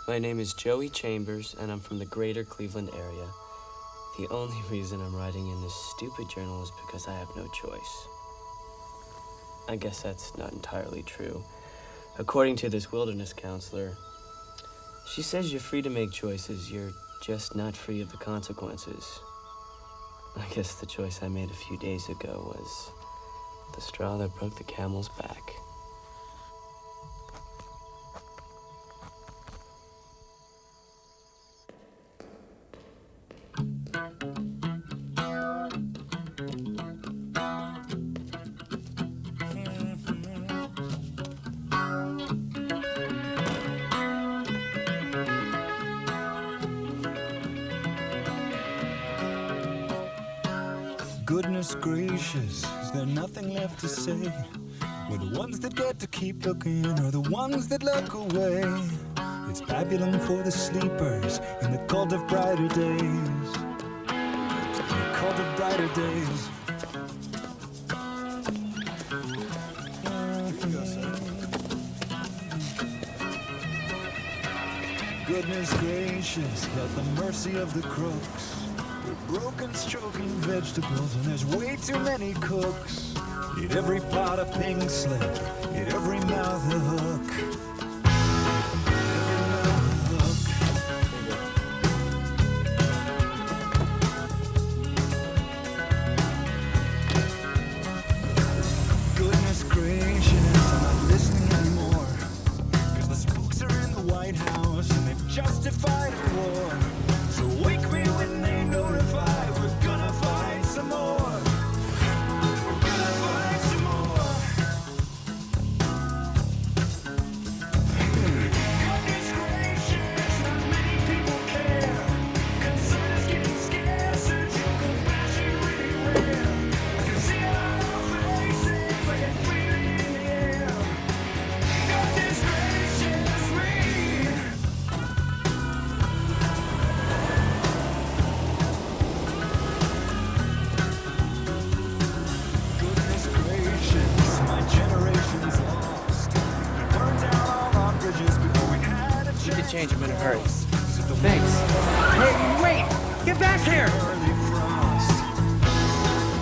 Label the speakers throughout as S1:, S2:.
S1: My name is Joey Chambers, and I'm from the greater Cleveland area. The only reason I'm writing in this stupid journal is because I have no choice. I guess that's not entirely true. According to this wilderness counselor, she says you're free to make choices, you're just not free of the consequences. I guess the choice I made a few days ago was the straw that broke the camel's back.
S2: Goodness gracious, is there nothing left to say? We're the ones that get to keep looking, or the ones that look away. It's Babylon for the sleepers in the cult of brighter days. In the cult of brighter days. Goodness gracious, at the mercy of the crooks. We're broken, stroking vegetables, and there's way too many cooks. Eat every pot a pink slip, eat every mouth a hook. Goodness gracious, I'm not listening anymore. Cause the spooks are in the White House, and they've justified a war. So wake me when they notify, we're gonna fight some more. We're gonna fight some more. Goodness gracious, not many people care. Concern is getting scarcer, joke bashing really rare. You see our faces like it's breathing in the air. Goodness gracious me. Goodness gracious, my generation's lost. We burned down all our bridges before we had a chance.
S1: You could change them in a hurry.
S3: Thanks. Hey, wait! Get back here!
S2: Early frost.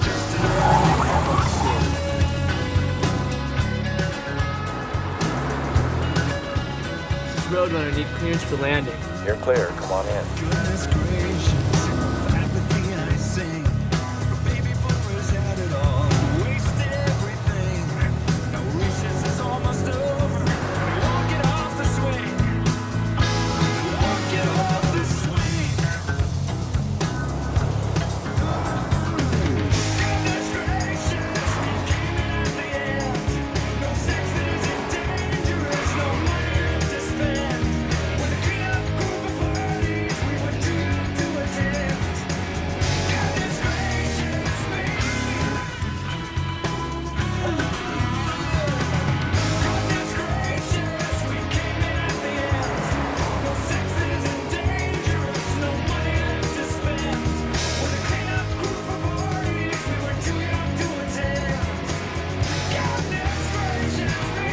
S2: Just an early frost.
S1: This roadrunner need clearance for landing.
S4: You're clear. Come on in.
S2: Goodness gracious, apathy I sing. But baby boomers had it all, wasted everything. Now recess is almost over. We all get off the swing. We all get off the swing. Goodness gracious, we came in at the end. No sex that isn't dangerous, no money left to spend. When the cleanup group of parties, we were too young to attend. Goodness gracious me. Goodness gracious, we came in at the end. No sex that isn't dangerous, no money left to spend. When the cleanup group of parties, we were too young to attend. Goodness gracious me.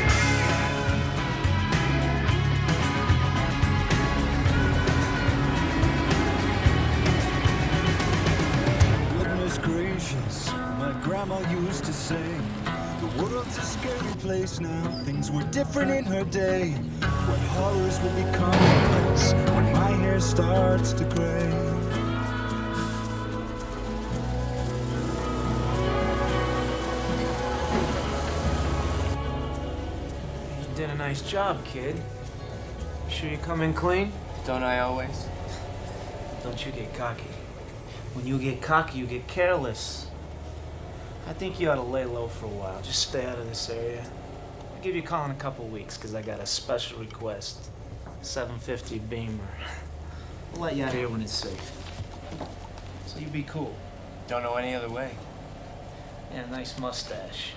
S2: Goodness gracious, my grandma used to say, the world's a scary place now, things were different in her day. What horrors will be commonplace when my hair starts to gray.
S3: You did a nice job, kid. Sure you come in clean?
S1: Don't I always?
S3: Don't you get cocky. When you get cocky, you get careless. I think you ought to lay low for a while. Just stay out of this area. I'll give you a call in a couple weeks, because I got a special request. 750 Beamer. We'll let you out of here when it's safe. So you be cool.
S1: Don't know any other way.
S3: Yeah, nice mustache.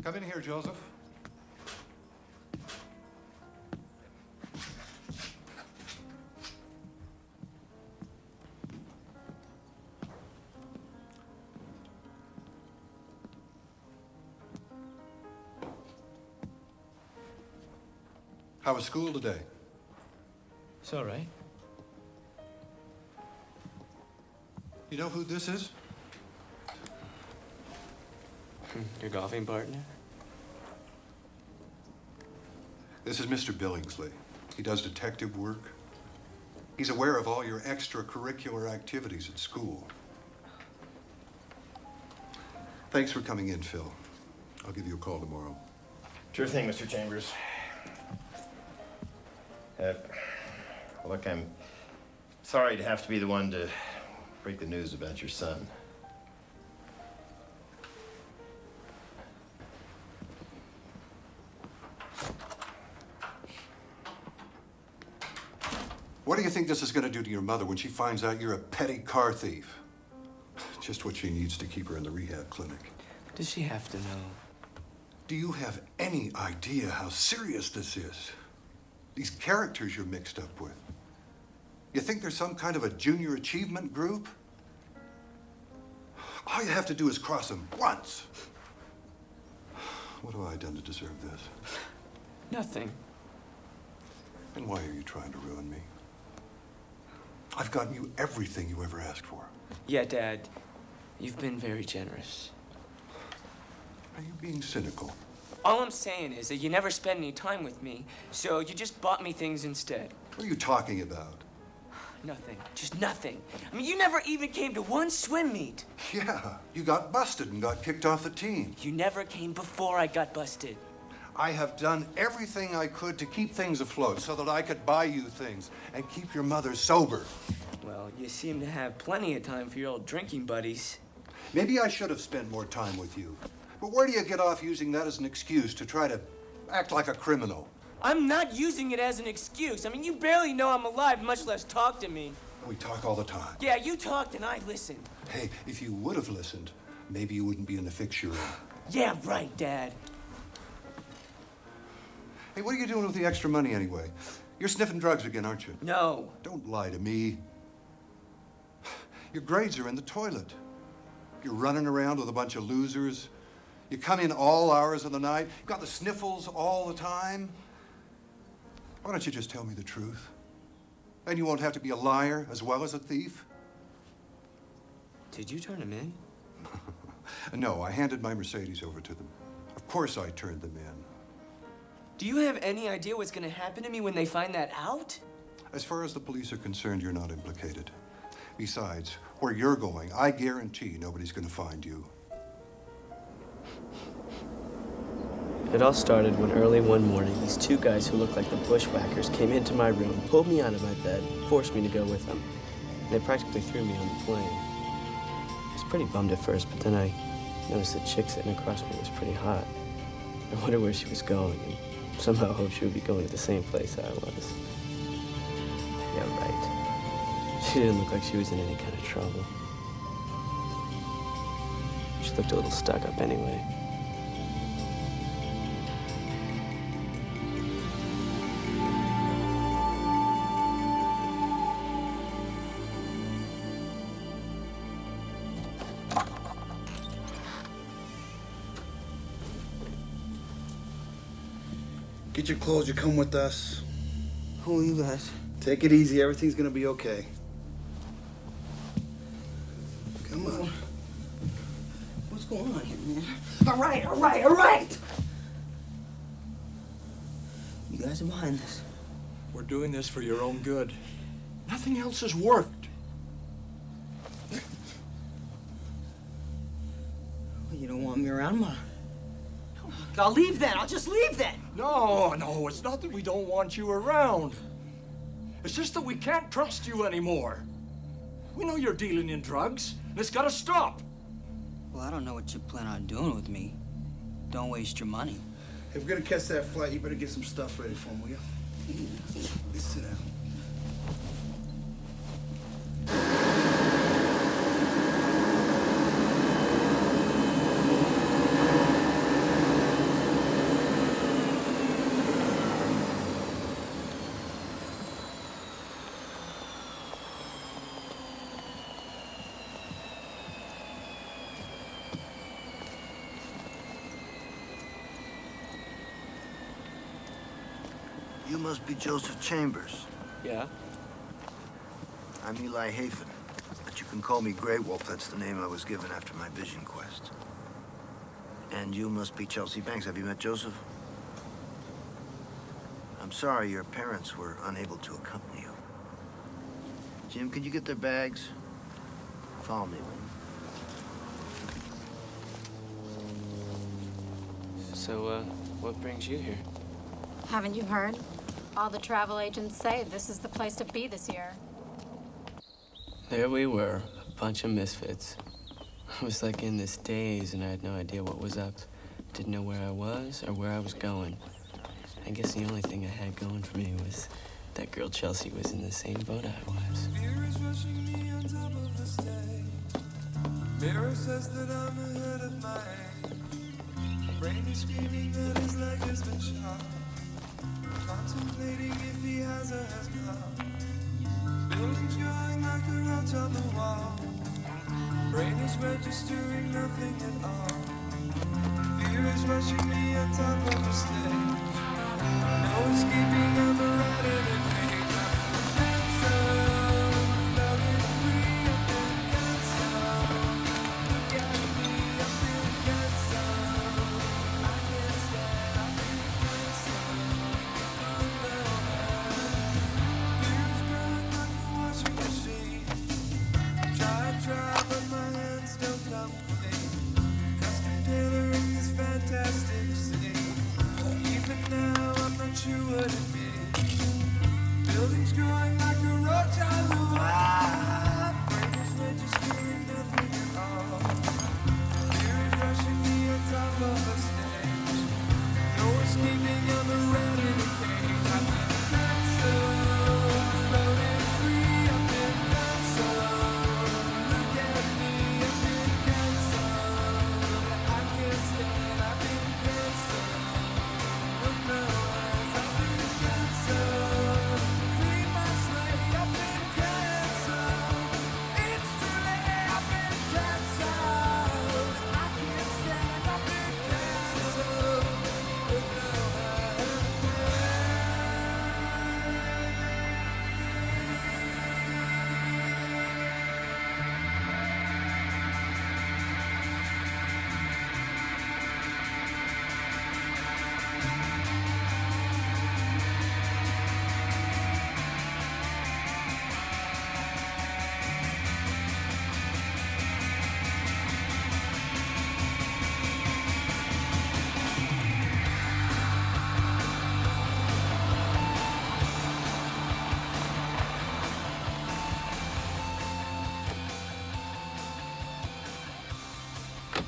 S4: Come in here, Joseph. How was school today?
S1: It's all right.
S4: You know who this is?
S1: Your golfing partner?
S4: This is Mr. Billingsley. He does detective work. He's aware of all your extracurricular activities at school. Thanks for coming in, Phil. I'll give you a call tomorrow.
S5: Sure thing, Mr. Chambers. Look, I'm sorry to have to be the one to break the news about your son.
S4: What do you think this is going to do to your mother when she finds out you're a petty car thief? Just what she needs to keep her in the rehab clinic.
S1: Does she have to know?
S4: Do you have any idea how serious this is? These characters you're mixed up with. You think there's some kind of a junior achievement group? All you have to do is cross them once. What have I done to deserve this?
S1: Nothing.
S4: And why are you trying to ruin me? I've gotten you everything you ever asked for.
S1: Yeah, Dad. You've been very generous.
S4: Are you being cynical?
S1: All I'm saying is that you never spent any time with me, so you just bought me things instead.
S4: What are you talking about?
S1: Nothing. Just nothing. I mean, you never even came to one swim meet.
S4: Yeah, you got busted and got kicked off the team.
S1: You never came before I got busted.
S4: I have done everything I could to keep things afloat so that I could buy you things and keep your mother sober.
S1: Well, you seem to have plenty of time for your old drinking buddies.
S4: Maybe I should have spent more time with you. But where do you get off using that as an excuse to try to act like a criminal?
S1: I'm not using it as an excuse. I mean, you barely know I'm alive, much less talk to me.
S4: We talk all the time.
S1: Yeah, you talked and I listened.
S4: Hey, if you would have listened, maybe you wouldn't be in the fix you're in.
S1: Yeah, right, Dad.
S4: Hey, what are you doing with the extra money anyway? You're sniffing drugs again, aren't you?
S1: No.
S4: Don't lie to me. Your grades are in the toilet. You're running around with a bunch of losers. You come in all hours of the night. You've got the sniffles all the time. Why don't you just tell me the truth? Then you won't have to be a liar as well as a thief.
S1: Did you turn him in?
S4: No, I handed my Mercedes over to them. Of course I turned them in.
S1: Do you have any idea what's gonna happen to me when they find that out?
S4: As far as the police are concerned, you're not implicated. Besides, where you're going, I guarantee nobody's gonna find you.
S1: It all started when early one morning, these two guys who looked like the bushwhackers came into my room, pulled me out of my bed, forced me to go with them. And they practically threw me on the plane. I was pretty bummed at first, but then I noticed the chick sitting across me was pretty hot. I wondered where she was going, and somehow hoped she would be going to the same place I was. Yeah, right. She didn't look like she was in any kind of trouble. She looked a little stuck up anyway.
S6: Get your clothes, you come with us.
S7: Who are you guys?
S6: Take it easy, everything's gonna be okay. Come on.
S7: What's going on here, man? All right! You guys are behind this.
S8: We're doing this for your own good. Nothing else has worked.
S7: Well, you don't want me around, Ma. I'll leave then. I'll just leave then.
S8: No, it's not that we don't want you around. It's just that we can't trust you anymore. We know you're dealing in drugs, and it's gotta stop.
S7: Well, I don't know what you plan on doing with me. Don't waste your money.
S6: If we're gonna catch that flight, you better get some stuff ready for him, will you? Let's sit down.
S9: You must be Joseph Chambers.
S1: Yeah?
S9: I'm Eli Hafen, but you can call me Grey Wolf. That's the name I was given after my vision quest. And you must be Chelsea Banks. Have you met Joseph? I'm sorry your parents were unable to accompany you. Jim, could you get their bags? Follow me, will you?
S1: So, what brings you here?
S10: Haven't you heard? All the travel agents say this is the place to be this year.
S1: There we were, a bunch of misfits. I was like in this daze and I had no idea what was up. Didn't know where I was or where I was going. I guess the only thing I had going for me was that girl Chelsea was in the same boat I was.
S2: Fear is rushing me on top of the stage. Mirror says that I'm ahead of my age. Brain is screaming that his leg has been shot. Contemplating if he has or has not. Buildings growing like a roach on the wall. Brain is registering nothing at all. Fear is rushing me on top of the stage. No escaping, I'm a rat in a cage. I'm cancer, floating free, I've been cancer. Look at me, I've been cancer. I can't stand, I've been cancer. Fear is growing like a washing machine. Try, but my hands don't come clean. Custom tailoring this fantastic scene. Even now, I'm not sure what it means. Buildings growing like a roach on the wall. Brain is registering nothing at all. Fear is rushing me on top of the stage. No escaping, I'm a rat in a cage. I've been cancer, floating free. I've been cancer. Look at me, I've been cancer. I can't stand, I've been cancer. Look now, I've been cancer. Clean my slate, I've been cancer. It's too late, I've been cancer. I can't stand, I've been cancer. Look now,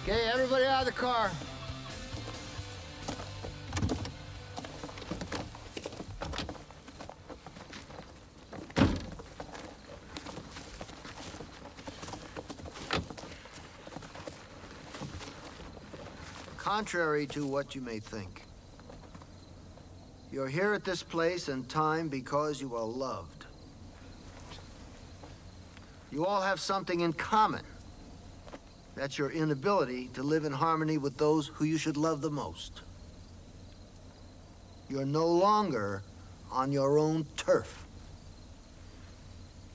S9: Okay, everybody out of the car. Contrary to what you may think, you're here at this place and time because you are loved. You all have something in common. That's your inability to live in harmony with those who you should love the most. You're no longer on your own turf.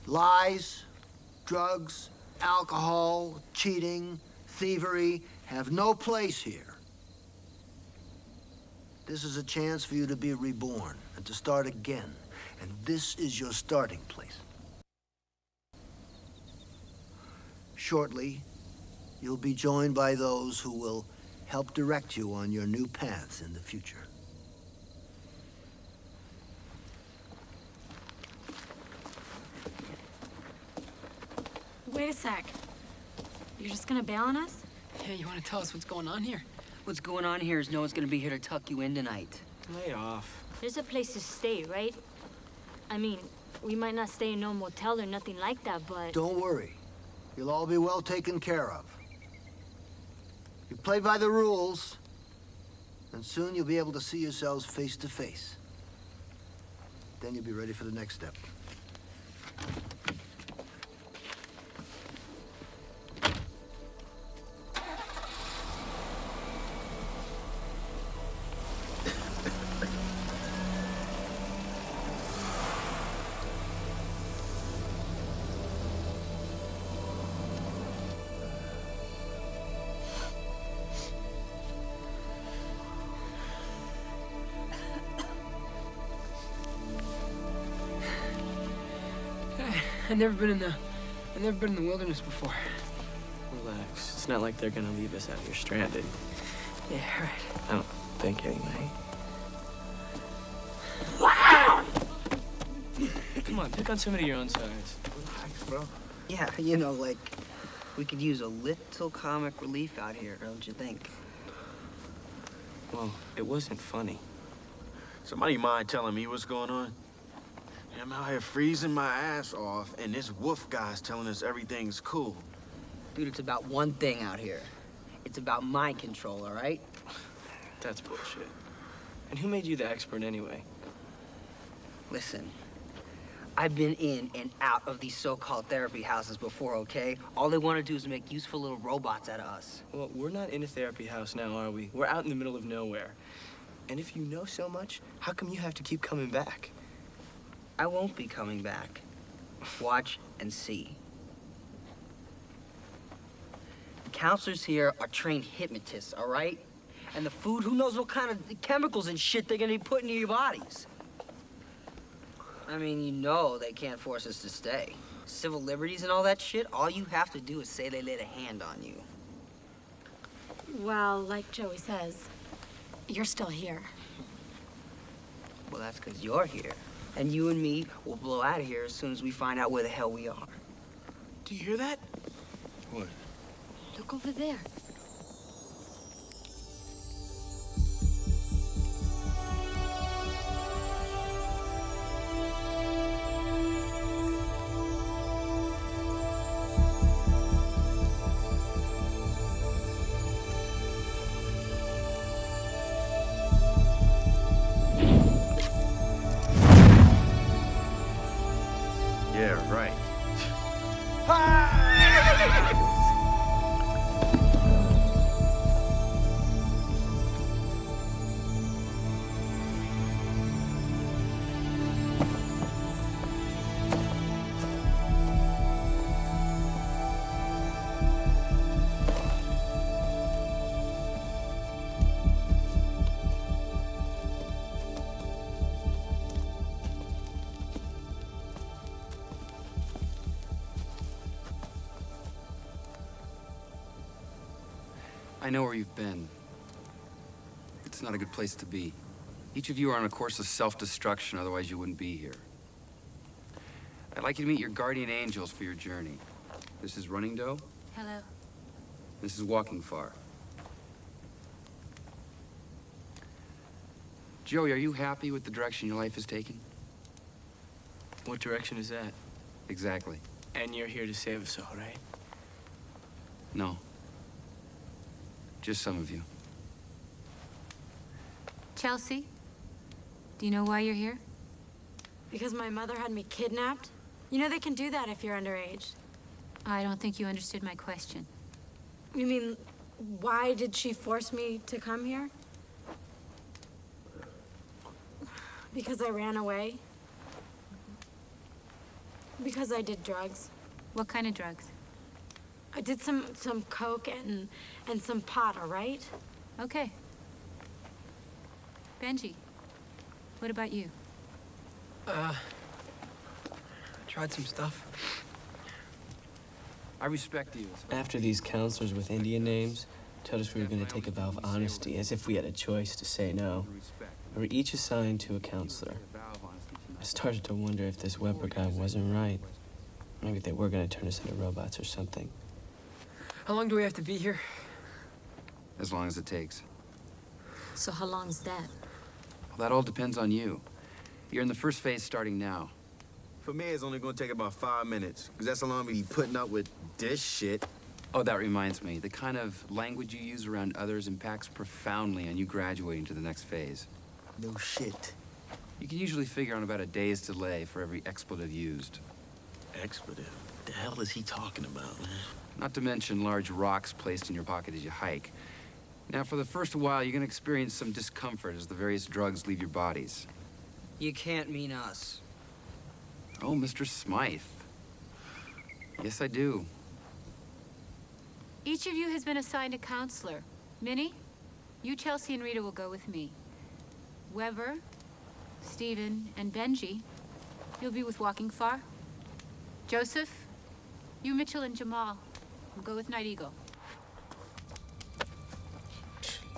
S9: Lies, drugs, alcohol, cheating, thievery have no place here. This is a chance for you to be reborn and to start again. And this is your starting place. Shortly, you'll be joined by those who will help direct you on your new paths in the future.
S10: Wait a sec. You're just gonna bail on us?
S7: Hey, you want to tell us what's going on here? What's going on here is no one's gonna be here to tuck you in tonight.
S3: Lay off.
S11: There's a place to stay, right? I mean, we might not stay in no motel or nothing like that, but...
S9: Don't worry. You'll all be well taken care of. You play by the rules, and soon you'll be able to see yourselves face to face. Then you'll be ready for the next step.
S7: I've never been in the wilderness before.
S1: Relax. It's not like they're gonna leave us out here stranded.
S7: Yeah, right.
S1: I don't think, anyway. Come on, pick on somebody your own size.
S7: Relax, bro. Yeah, you know, like, we could use a little comic relief out here, don't you think?
S1: Well, it wasn't funny.
S12: Somebody mind telling me what's going on? I'm out here freezing my ass off, and this wolf guy's telling us everything's cool.
S7: Dude, it's about one thing out here. It's about mind control, all right?
S1: That's bullshit. And who made you the expert anyway?
S7: Listen, I've been in and out of these so-called therapy houses before, okay? All they want to do is make useful little robots out of us.
S1: Well, we're not in a therapy house now, are we? We're out in the middle of nowhere. And if you know so much, how come you have to keep coming back?
S7: I won't be coming back. Watch and see. The counselors here are trained hypnotists, all right? And the food, who knows what kind of chemicals and shit they're gonna be putting in your bodies. I mean, you know they can't force us to stay. Civil liberties and all that shit, all you have to do is say they laid a hand on you.
S10: Well, like Joey says, you're still here.
S7: Well, that's because you're here. And you and me will blow out of here as soon as we find out where the hell we are.
S12: Do you hear that?
S4: What?
S10: Look over there.
S5: Yeah, right.
S13: I know where you've been. It's not a good place to be. Each of you are on a course of self-destruction, otherwise you wouldn't be here. I'd like you to meet your guardian angels for your journey. This is Running Doe.
S11: Hello.
S13: This is Walking Far. Joey, are you happy with the direction your life is taking?
S1: What direction is that?
S13: Exactly.
S1: And you're here to save us all, right?
S13: No. Just some of you.
S11: Chelsea, do you know why you're here?
S10: Because my mother had me kidnapped? You know they can do that if you're underage.
S11: I don't think you understood my question.
S10: You mean, why did she force me to come here? Because I ran away? Because I did drugs?
S11: What kind of drugs?
S10: I did some coke and some pot, all right?
S11: Okay. Benji, what about you?
S7: I tried some stuff.
S13: I respect you.
S1: After these counselors with Indian names told us we were going to take a vow of honesty, as if we had a choice to say no, we were each assigned to a counselor. I started to wonder if this Weber guy wasn't right. Maybe they were going to turn us into robots or something.
S7: How long do we have to be here?
S13: As long as it takes.
S11: So how long's that?
S13: Well, that all depends on you. You're in the first phase starting now.
S12: For me, it's only gonna take about 5 minutes, because that's how long we be putting up with this shit.
S13: Oh, that reminds me. The kind of language you use around others impacts profoundly on you graduating to the next phase.
S12: No shit.
S13: You can usually figure on about a day's delay for every expletive used.
S12: Expletive? The hell is he talking about, man?
S13: Not to mention large rocks placed in your pocket as you hike. Now, for the first while, you're gonna experience some discomfort as the various drugs leave your bodies.
S7: You can't mean us.
S13: Oh, Mr. Smythe. Yes, I do.
S11: Each of you has been assigned a counselor. Minnie, you, Chelsea, and Rita will go with me. Weber, Stephen, and Benji, you'll be with Walking Far.
S10: Joseph, you, Mitchell, and Jamal will go with Night Eagle.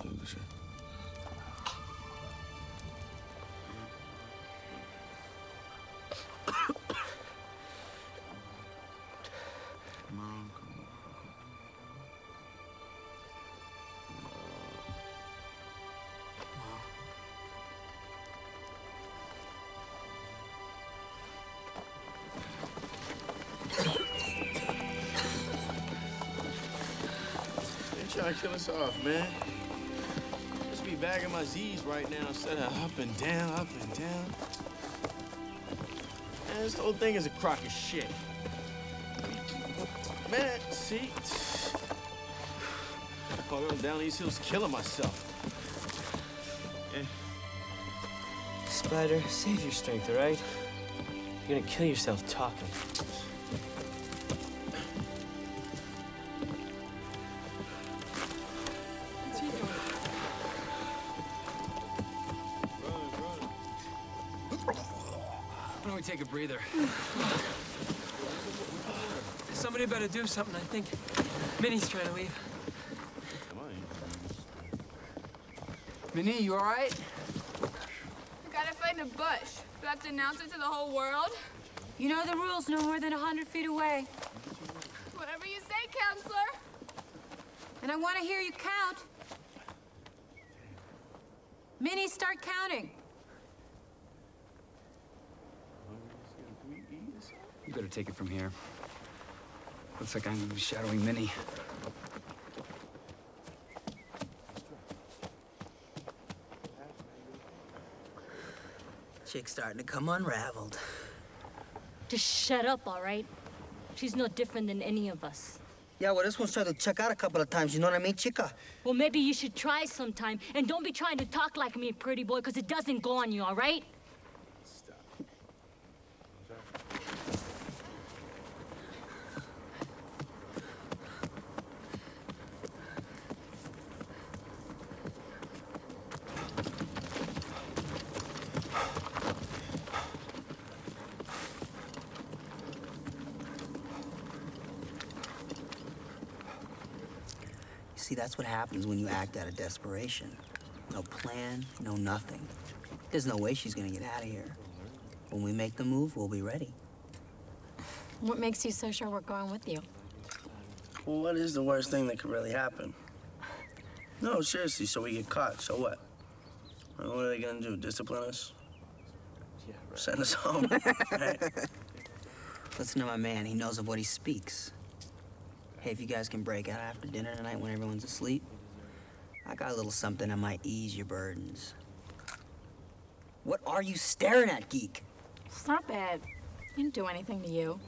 S12: Loser. Mom, come on. They're trying to kill us off, man. Just be bagging my Z's right now instead of up and down, up and down. Man, this whole thing is a crock of shit. Man, see? I'm down these hills killing myself.
S1: Spider, save your strength, all right? You're gonna kill yourself talking.
S13: Why don't we take a breather?
S14: Somebody better do something, I think. Minnie's trying to leave.
S13: Minnie, you all right?
S15: We gotta find a bush. Do I have to announce it to the whole world?
S10: You know the rules, no more than 100 feet away.
S15: Whatever you say, counselor.
S10: And I want to hear you count. Minnie, start counting.
S13: You better take it from here. Looks like I'm gonna be shadowing Minnie.
S7: Chick's starting to come unraveled.
S11: Just shut up, all right? She's no different than any of us.
S7: Yeah, well, this one's tried to check out a couple of times, you know what I mean, chica?
S11: Well, maybe you should try sometime, and don't be trying to talk like me, pretty boy, because it doesn't go on you, all right?
S7: See, that's what happens when you act out of desperation. No plan, no nothing. There's no way she's gonna get out of here. When we make the move, we'll be ready.
S10: What makes you so sure we're going with you?
S16: Well, what is the worst thing that could really happen? No, seriously, so we get caught, so what? Well, what are they gonna do, discipline us?
S1: Yeah, right.
S16: Send us home? Right?
S7: Listen to my man, he knows of what he speaks. Hey, if you guys can break out after dinner tonight when everyone's asleep, I got a little something that might ease your burdens. What are you staring at, geek?
S10: It's not bad. He didn't do anything to you.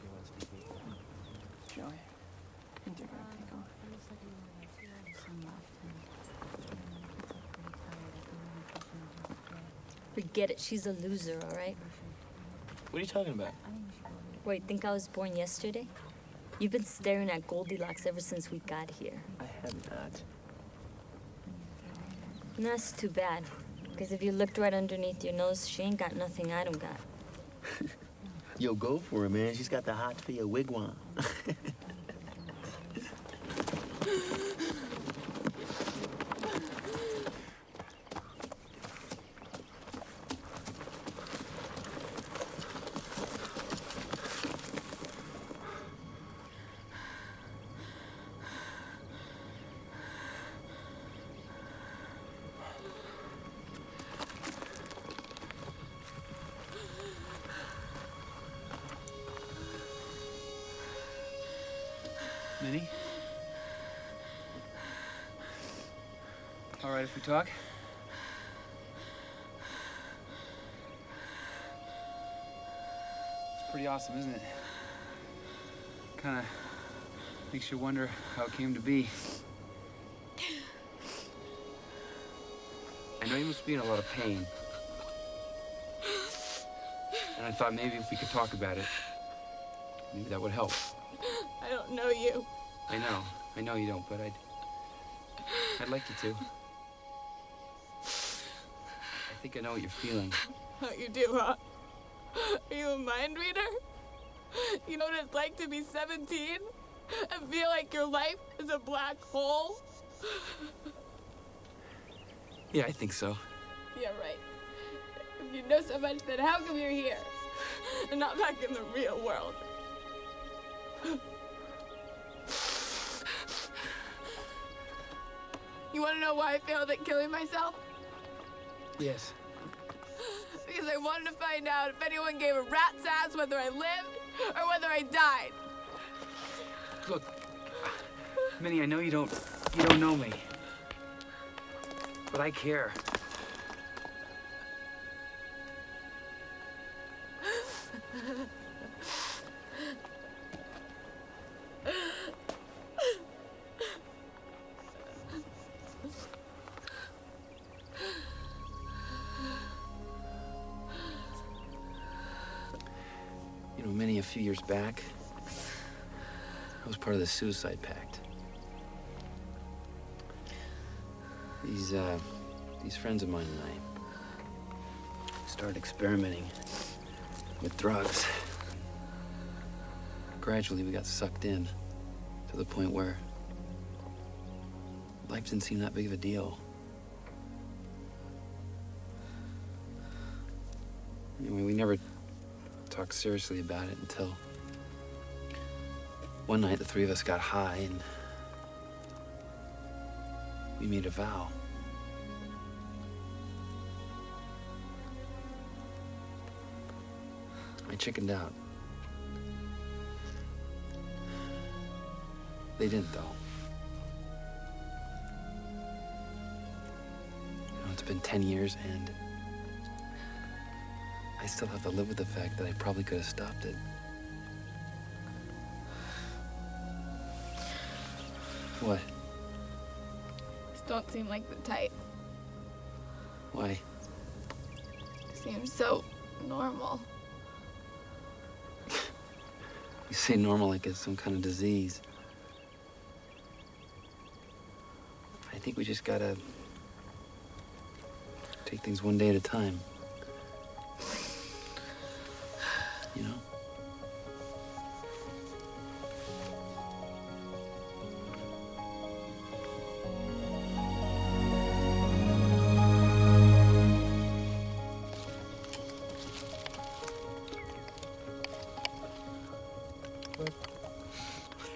S14: Joey,
S11: Forget it, she's a loser, all right?
S1: What are you talking about?
S11: Wait, think I was born yesterday? You've been staring at Goldilocks ever since we got here.
S1: I have not.
S11: And that's too bad, because if you looked right underneath your nose, she ain't got nothing I don't got.
S1: Yo, go for it, man. She's got the hots for your wigwam.
S13: Minnie? All right if we talk? It's pretty awesome, isn't it? Kinda makes you wonder how it came to be. I know you must be in a lot of pain. And I thought maybe if we could talk about it, maybe that would help.
S15: I don't know you.
S13: I know you don't, but I'd like you to. I think I know what you're feeling.
S15: Oh, you do, huh? Are you a mind reader? You know what it's like to be 17 and feel like your life is a black hole?
S13: Yeah, I think so.
S15: Yeah, right. If you know so much, then how come you're here and not back in the real world? You want to know why I failed at killing myself?
S3: Yes.
S15: Because I wanted to find out if anyone gave a rat's ass whether I lived or whether I died.
S13: Look, Minnie, I know you don't know me, but I care. You know, Minnie, a few years back, I was part of the suicide pact. These friends of mine and I started experimenting with drugs. Gradually, we got sucked in to the point where life didn't seem that big of a deal. Anyway, we never talked seriously about it until one night the three of us got high and we made a vow. I chickened out. They didn't, though. You know, it's been 10 years, and I still have to live with the fact that I probably could have stopped it. What?
S15: Just don't seem like the type.
S13: Why?
S15: Seems so normal.
S13: You say normal like it's some kind of disease. I think we just gotta take things one day at a time. You know?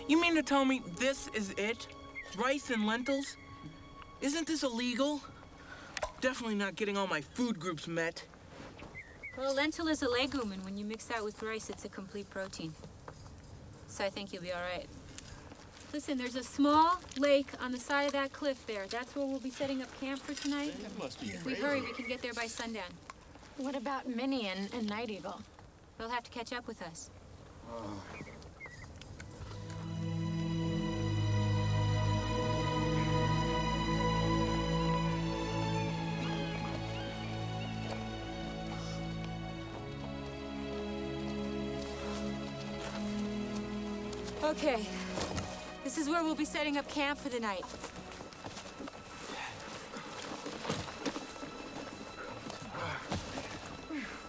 S14: You mean to tell me this is it? Rice and lentils? Isn't this illegal? Definitely not getting all my food groups met.
S10: Well, lentil is a legume, and when you mix that with rice, it's a complete protein. So I think you'll be all right. Listen, there's a small lake on the side of that cliff there. That's where we'll be setting up camp for tonight. If we hurry, we can get there by sundown. What about Minnie and Night Eagle? They'll have to catch up with us. Okay, this is where we'll be setting up camp for the night.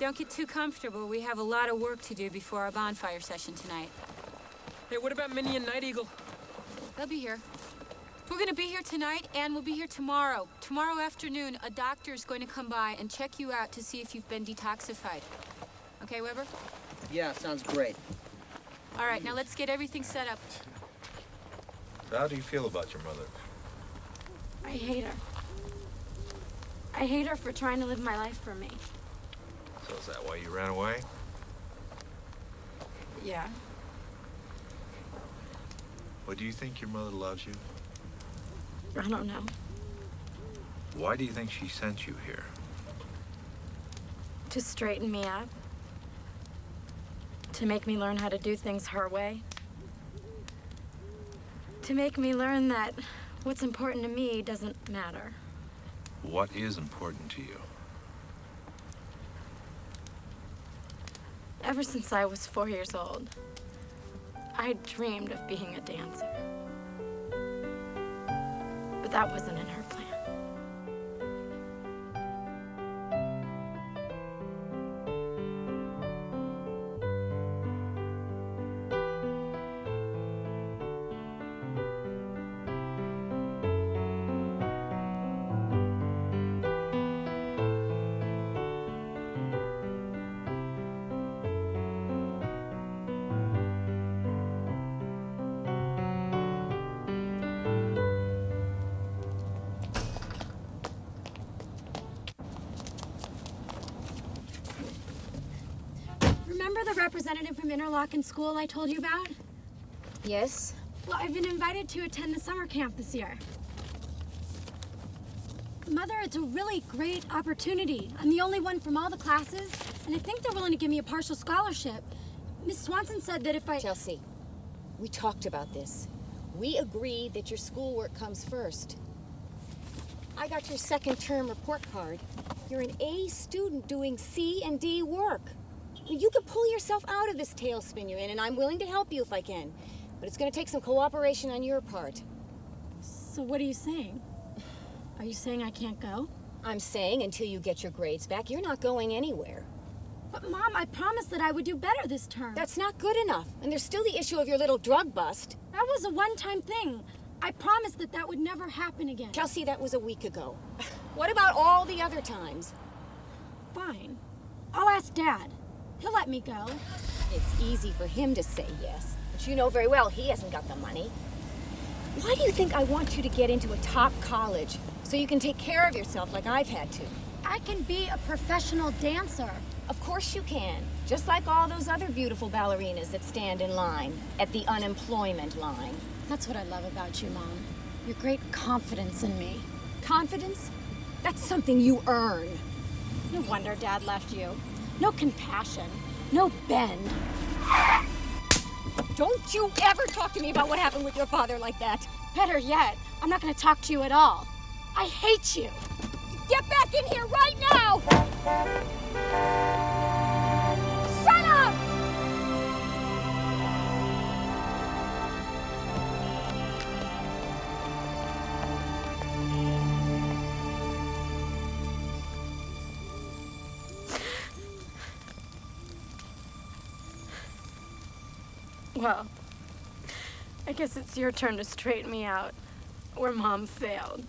S10: Don't get too comfortable. We have a lot of work to do before our bonfire session tonight.
S14: Hey, what about Minnie and Night Eagle?
S10: They'll be here. We're gonna be here tonight, and we'll be here tomorrow. Tomorrow afternoon, a doctor's going to come by and check you out to see if you've been detoxified. Okay, Weber?
S7: Yeah, sounds great.
S10: All right, now let's get everything set up.
S17: How do you feel about your mother?
S18: I hate her. I hate her for trying to live my life for me.
S17: So is that why you ran away?
S18: Yeah.
S17: Well, do you think your mother loves you?
S18: I don't know.
S17: Why do you think she sent you here?
S18: To straighten me up. To make me learn how to do things her way. To make me learn that what's important to me doesn't matter.
S17: What is important to you?
S18: Ever since I was 4 years old, I dreamed of being a dancer. But that wasn't in her plan. representative from Interlochen School I told you about?
S19: Yes?
S18: Well, I've been invited to attend the summer camp this year. Mother, it's a really great opportunity. I'm the only one from all the classes, and I think they're willing to give me a partial scholarship. Miss Swanson said that if I...
S19: Chelsea, we talked about this. We agree that your schoolwork comes first. I got your second term report card. You're an A student doing C and D work. You can pull yourself out of this tailspin you're in, and I'm willing to help you if I can. But it's going to take some cooperation on your part.
S18: So what are you saying? Are you saying I can't go?
S19: I'm saying until you get your grades back, you're not going anywhere.
S18: But Mom, I promised that I would do better this term.
S19: That's not good enough. And there's still the issue of your little drug bust.
S18: That was a one-time thing. I promised that that would never happen again.
S19: Chelsea, that was a week ago. What about all the other times?
S18: Fine. I'll ask Dad. He'll let me go.
S19: It's easy for him to say yes, but you know very well he hasn't got the money. Why do you think I want you to get into a top college so you can take care of yourself like I've had to?
S18: I can be a professional dancer.
S19: Of course you can. Just like all those other beautiful ballerinas that stand in line at the unemployment line.
S18: That's what I love about you, Mom. Your great confidence in me.
S19: Confidence? That's something you earn.
S18: No wonder Dad left you. No compassion. No bend.
S19: Don't you ever talk to me about what happened with your father like that.
S18: Better yet, I'm not going to talk to you at all. I hate you.
S19: Get back in here right now! Shut up!
S18: Well, I guess it's your turn to straighten me out where Mom failed.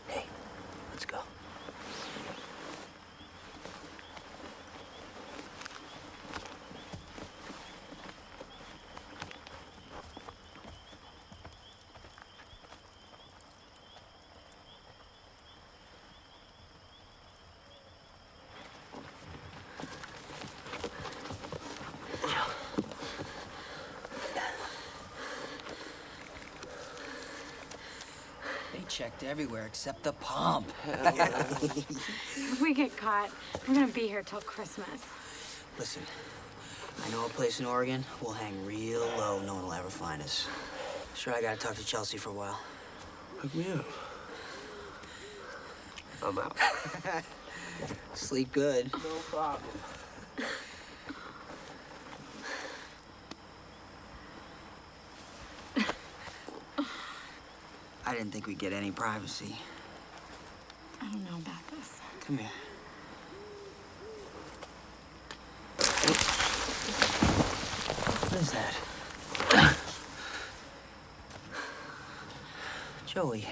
S7: Hey, let's go. Checked everywhere except the pump.
S18: If we get caught, we're gonna be here till Christmas.
S7: Listen, I know a place in Oregon. We'll hang real low. No one will ever find us. Sure, I gotta talk to Chelsea for a while.
S1: Hook me up. I'm out.
S7: Sleep good.
S1: No problem.
S7: I didn't think we'd get any privacy.
S18: I don't know about this.
S7: Come here. What is that? Joey.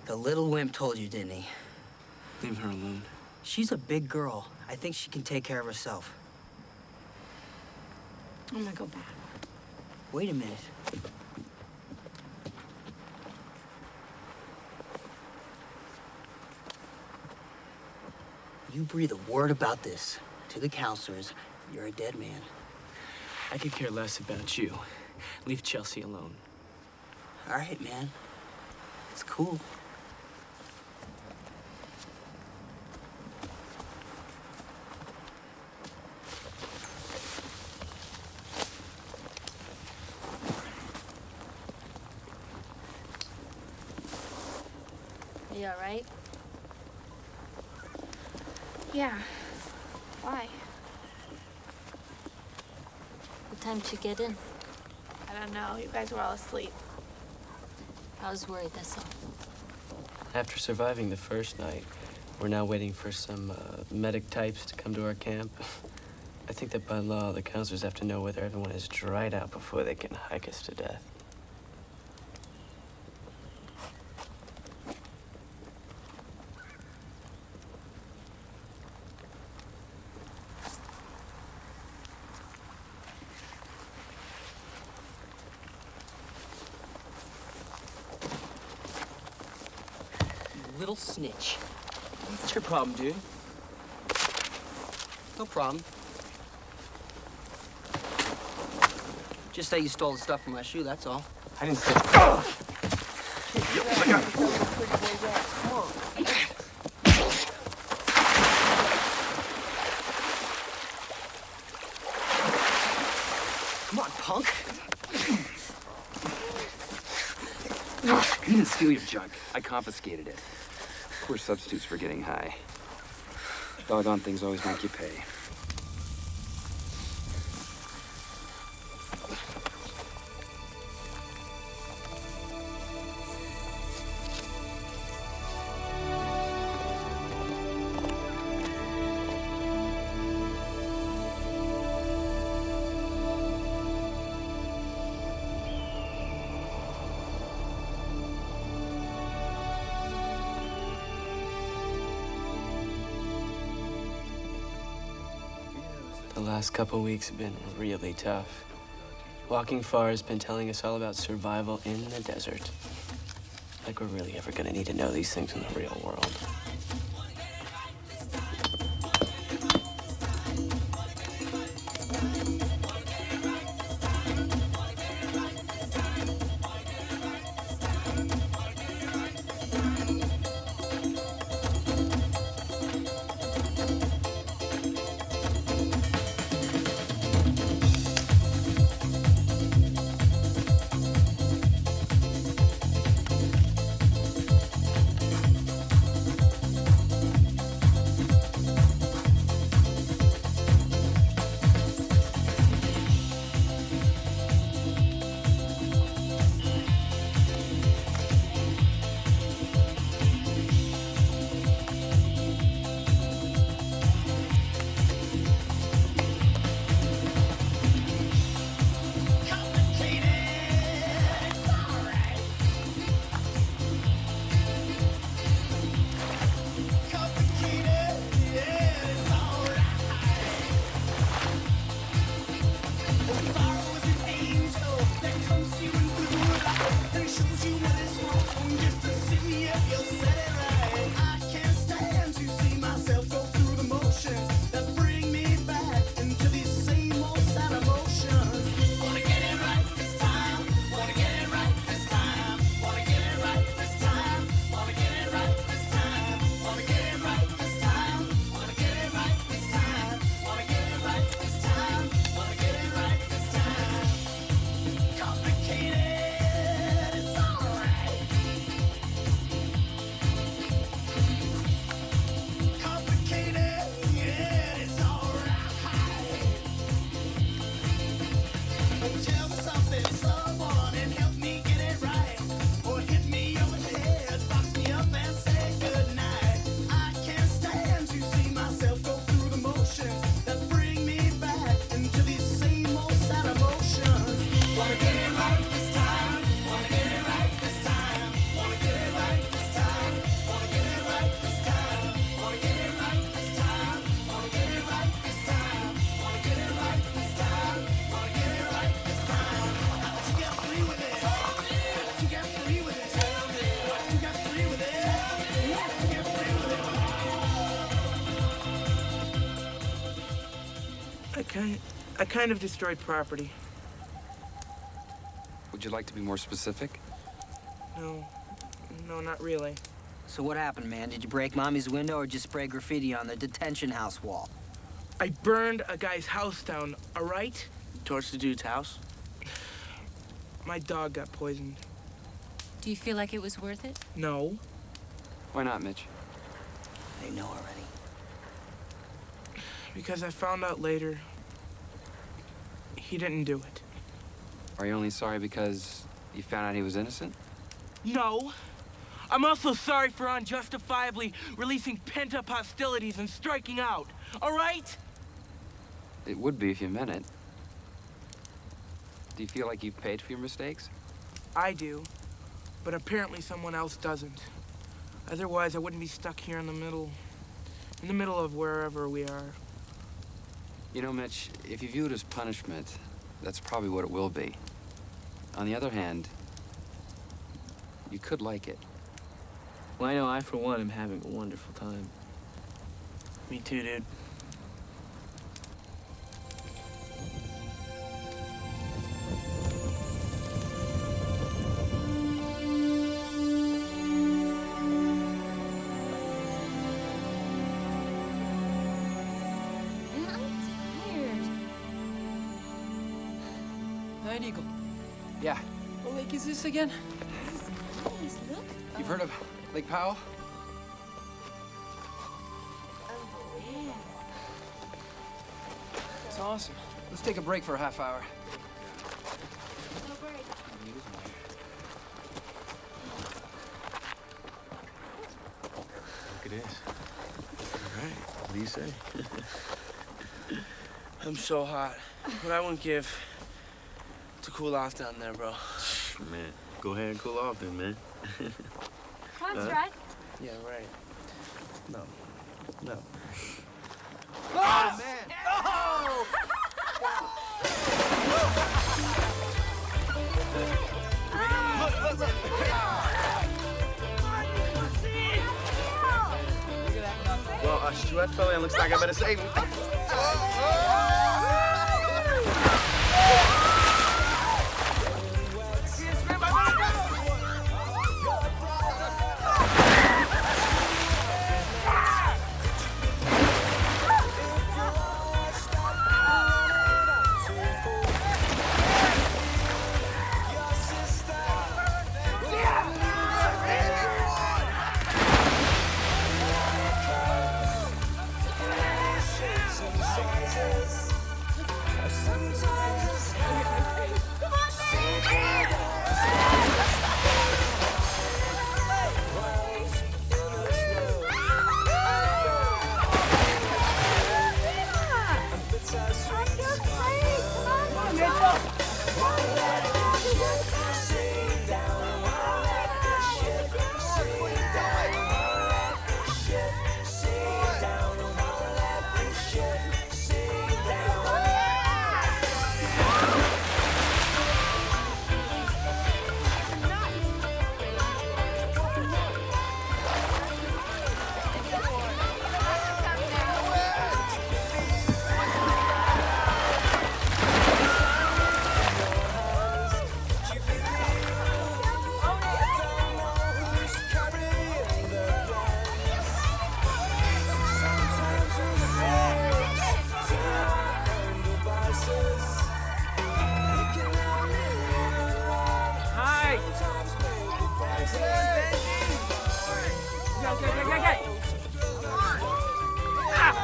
S7: The little wimp told you, didn't he?
S1: Leave her alone.
S7: She's a big girl. I think she can take care of herself.
S18: I'm gonna go back.
S7: Wait a minute. You breathe a word about this to the counselors, you're a dead man.
S1: I could care less about you. Leave Chelsea alone.
S7: All right, man. It's cool.
S11: Are you all right?
S18: Yeah. Why?
S11: What time did you get in?
S15: I don't know. You guys were all asleep.
S11: I was worried, that's all.
S1: After surviving the first night, we're now waiting for some medic types to come to our camp. I think that by law, the counselors have to know whether everyone is dried out before they can hike us to death.
S7: little snitch.
S14: What's your problem, dude?
S7: No problem. Just that you stole the stuff from my shoe, that's all.
S14: I didn't steal.
S7: Come on, punk.
S13: You didn't steal your junk. I confiscated it. Poor substitutes for getting high. Doggone things always make you pay.
S1: The last couple weeks have been really tough. Walking Far has been telling us all about survival in the desert. Like we're really ever gonna need to know these things in the real world.
S14: I kind of destroyed property.
S13: Would you like to be more specific?
S14: No, not really.
S7: So what happened, man? Did you break Mommy's window or just spray graffiti on the detention house wall?
S14: I burned a guy's house down, all right? Torched the dude's house? My dog got poisoned.
S10: Do you feel like it was worth it?
S14: No.
S13: Why not, Mitch?
S7: They know already.
S14: Because I found out later he didn't do it.
S13: Are you only sorry because you found out he was innocent?
S14: No. I'm also sorry for unjustifiably releasing pent-up hostilities and striking out, all right?
S13: It would be if you meant it. Do you feel like you've paid for your mistakes?
S14: I do, but apparently someone else doesn't. Otherwise, I wouldn't be stuck here in the middle of wherever we are.
S13: You know, Mitch, if you view it as punishment, that's probably what it will be. On the other hand, you could like it.
S1: Well, I know I, for one, am having a wonderful time.
S3: Me too, dude.
S10: Man, I'm tired.
S13: Night Eagle. Yeah. What lake is this again?
S10: This is nice, look.
S13: You've heard of Lake Powell?
S10: Yeah.
S13: It's awesome. Let's take a break for a half hour.
S10: No break.
S12: Look at this. All right. What do you say?
S3: I'm so hot. What I wouldn't give to cool off down there, bro.
S12: Man, go ahead and cool off then, man.
S10: Come on, Strut.
S3: Yeah, right. No. No.
S2: Oh, man! Oh!
S12: Well, Stuart fella, looks like I better save him.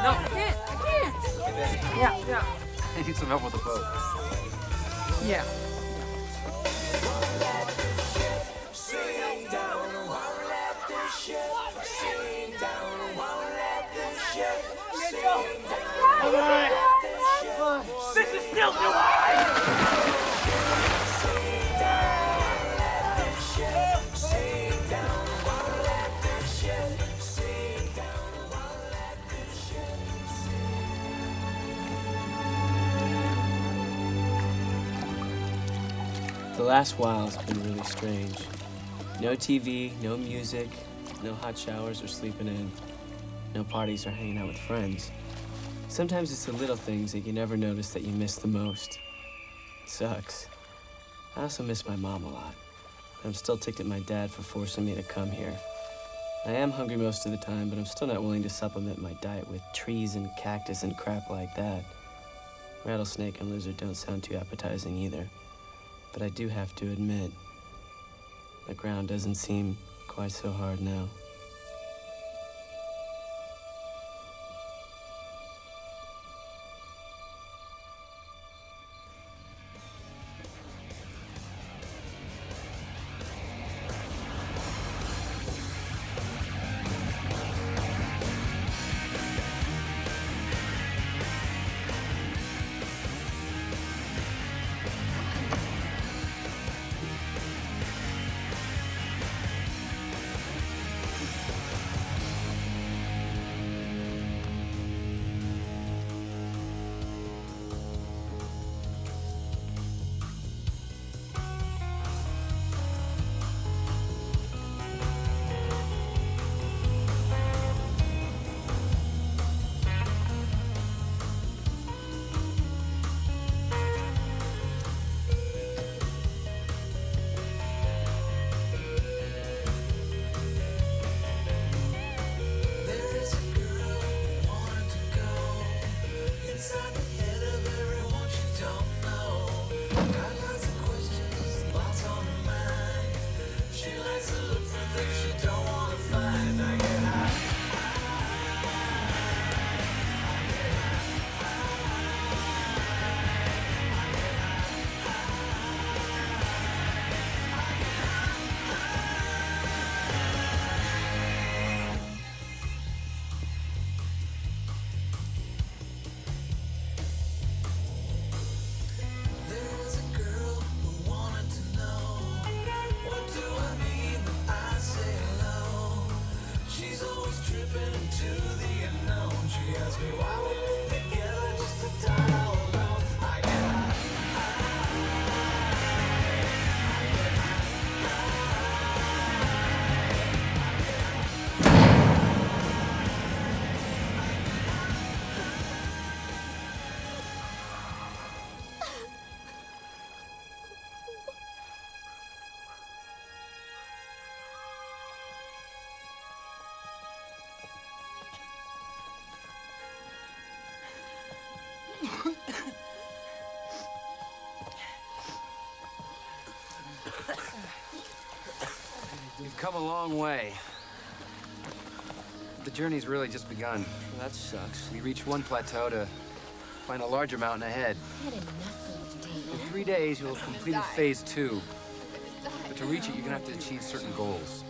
S13: No.
S10: I can't.
S13: Yeah. I need some help with the boat.
S14: Yeah.
S2: All right. This is still too high!
S1: The last while has been really strange. No TV, no music, no hot showers or sleeping in, no parties or hanging out with friends. Sometimes it's the little things that you never notice that you miss the most. It sucks. I also miss my mom a lot. I'm still ticked at my dad for forcing me to come here. I am hungry most of the time, but I'm still not willing to supplement my diet with trees and cactus and crap like that. Rattlesnake and lizard don't sound too appetizing either. But I do have to admit, the ground doesn't seem quite so hard now.
S2: slipping into the unknown. She asked me why we live together just to die all alone. I get
S13: You've come a long way. The journey's really just begun.
S1: Well, that sucks.
S13: We reached one plateau to find a larger mountain ahead. In 3 days, you'll have completed phase 2. But to reach it, you're gonna have to achieve certain goals.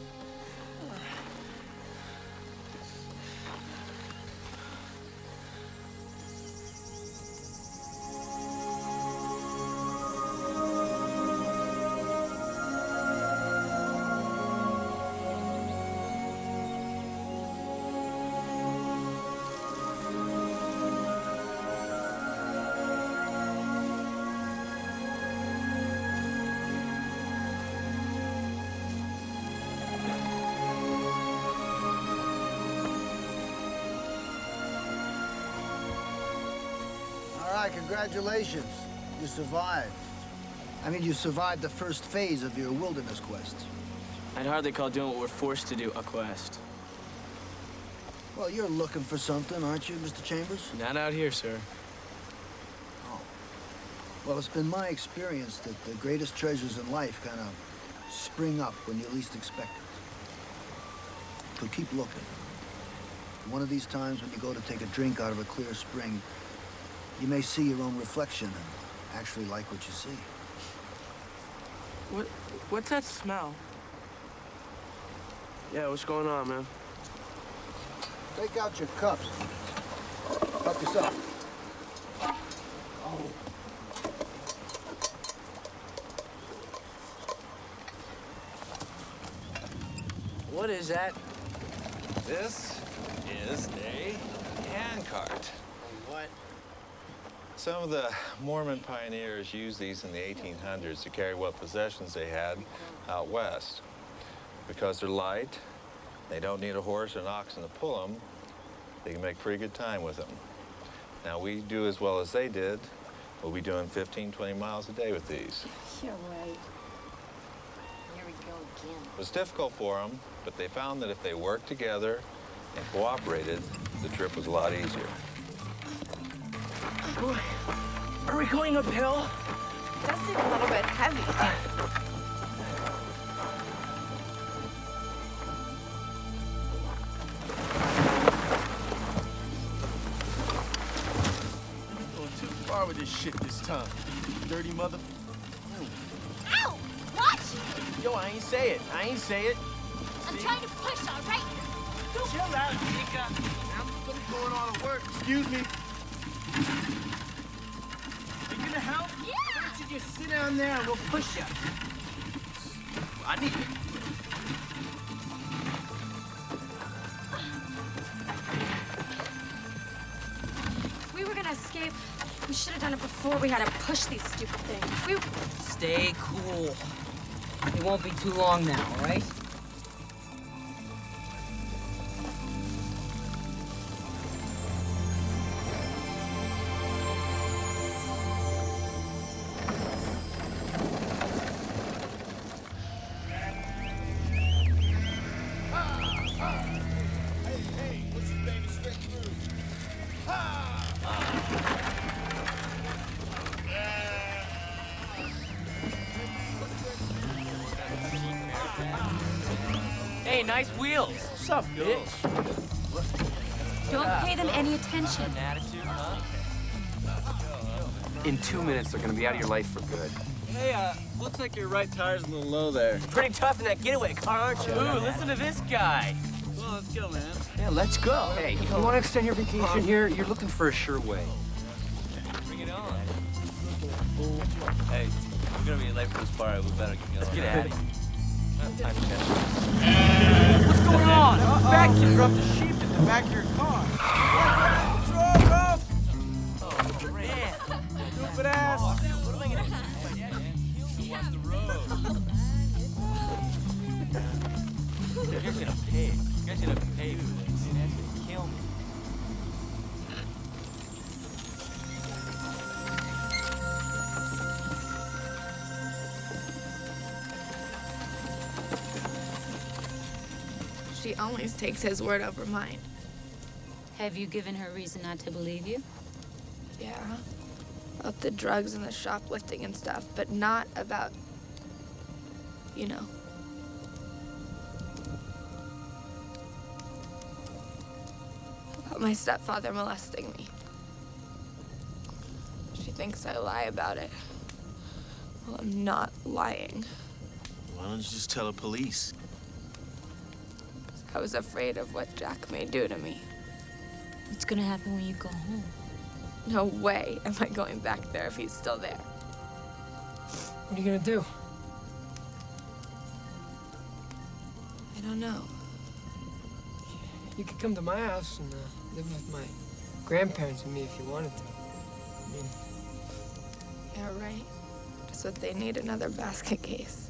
S9: All right, congratulations. You survived. I mean, you survived the first phase of your wilderness quest.
S1: I'd hardly call doing what we're forced to do a quest.
S9: Well, you're looking for something, aren't you, Mr. Chambers?
S1: Not out here, sir.
S9: Oh. Well, it's been my experience that the greatest treasures in life kind of spring up when you least expect it. So keep looking. One of these times when you go to take a drink out of a clear spring, you may see your own reflection and actually like what you see.
S14: What's that smell?
S1: Yeah, what's going on, man?
S9: Take out your cups. Help yourself.
S1: What is that?
S17: This is a handcart.
S1: What?
S17: Some of the Mormon pioneers used these in the 1800s to carry what possessions they had out west. Because they're light, they don't need a horse or an oxen to pull them, they can make pretty good time with them. Now, we do as well as they did. We'll be doing 15, 20 miles a day with these.
S19: You're right. Here we go again.
S17: It was difficult for them, but they found that if they worked together and cooperated, the trip was a lot easier.
S14: Are we going uphill?
S15: It does seem a little bit heavy.
S20: Going too far with this shit this time. Dirty mother.
S18: Ow! What?
S20: Yo, I ain't say it. I ain't say it.
S18: I'm trying to push, all right?
S20: Chill out, Nika. I'm going on to work. Excuse me. Are you gonna help?
S18: Yeah!
S20: Why don't you just sit down there and we'll push you? I need it.
S18: If we were gonna escape, we should have done it before we had to push these stupid things.
S7: Stay cool. It won't be too long now, all right?
S14: Hey, nice wheels.
S20: What's up, bitch?
S18: Don't pay them any attention.
S14: Attitude, huh?
S13: In 2 minutes, they're gonna be out of your life for good.
S1: Hey, looks like your right tire's a little low there.
S14: Pretty tough in that getaway car, aren't you? Ooh, listen to this guy.
S1: Well, let's go, man.
S13: Yeah, let's go. Hey, you want to extend your vacation here? You're looking for a sure way.
S1: Bring it on. Hey, we're gonna be late for this party. We better get going.
S14: Let's get at it. What's going on? Fat kid dropped a sheep in the back of your car. What's wrong, bro? Oh, man. Stupid ass. What am I gonna do? Watch the road. You guys gonna pay. You guys gonna pay for this. Dude, that's gonna kill me.
S15: She always takes his word over mine.
S10: Have you given her reason not to believe you?
S15: Yeah. About the drugs and the shoplifting and stuff, but not about, you know. About my stepfather molesting me. She thinks I lie about it. Well, I'm not lying.
S12: Why don't you just tell the police?
S15: I was afraid of what Jack may do to me.
S10: What's gonna happen when you go home?
S15: No way am I going back there if he's still there.
S21: What are you gonna do?
S15: I don't know.
S21: You could come to my house and live with my grandparents and me if you wanted to. I mean,
S15: Yeah, right. Just what they need, another basket case.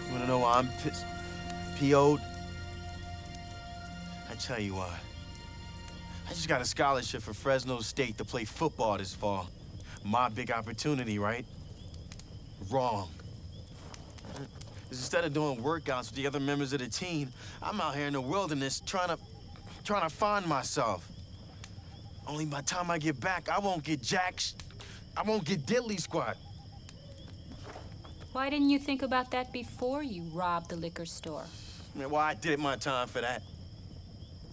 S12: You wanna know why I'm PO'd? I tell you why. I just got a scholarship for Fresno State to play football this fall. My big opportunity, right? Wrong. Instead of doing workouts with the other members of the team, I'm out here in the wilderness trying to find myself. Only by the time I get back, I won't get I won't get diddly squat.
S10: Why didn't you think about that before you robbed the liquor store?
S12: Well, I did my time for that.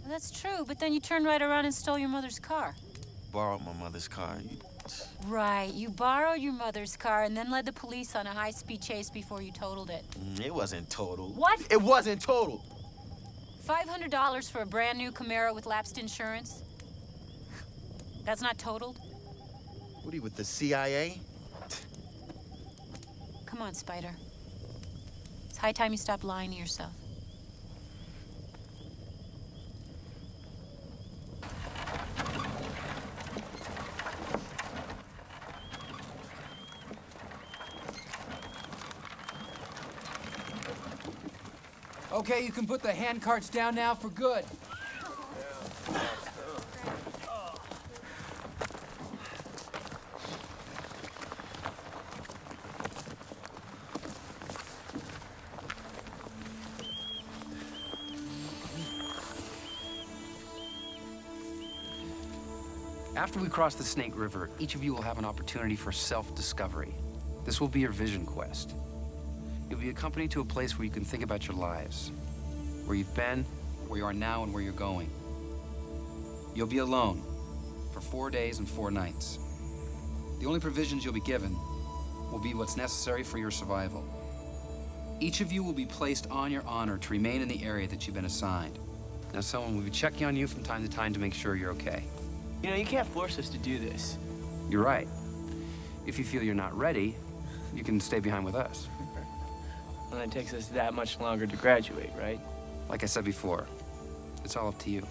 S10: Well, that's true, but then you turned right around and stole your mother's car.
S12: Borrowed my mother's car.
S10: Right, you borrowed your mother's car and then led the police on a high-speed chase before you totaled it.
S12: It wasn't total.
S10: What?
S12: It wasn't total.
S10: $500 for a brand new Camaro with lapsed insurance? That's not totaled?
S12: What are you, with the CIA?
S10: Come on, Spider. It's high time you stop lying to yourself.
S22: Okay, you can put the hand carts down now for good.
S13: After we cross the Snake River, each of you will have an opportunity for self-discovery. This will be your vision quest. You'll be accompanied to a place where you can think about your lives, where you've been, where you are now, and where you're going. You'll be alone for 4 days and 4 nights. The only provisions you'll be given will be what's necessary for your survival. Each of you will be placed on your honor to remain in the area that you've been assigned. Now, someone will be checking on you from time to time to make sure you're okay.
S1: You know, you can't force us to do this.
S13: You're right. If you feel you're not ready, you can stay behind with us.
S1: And it takes us that much longer to graduate, right?
S13: Like I said before, it's all up to you.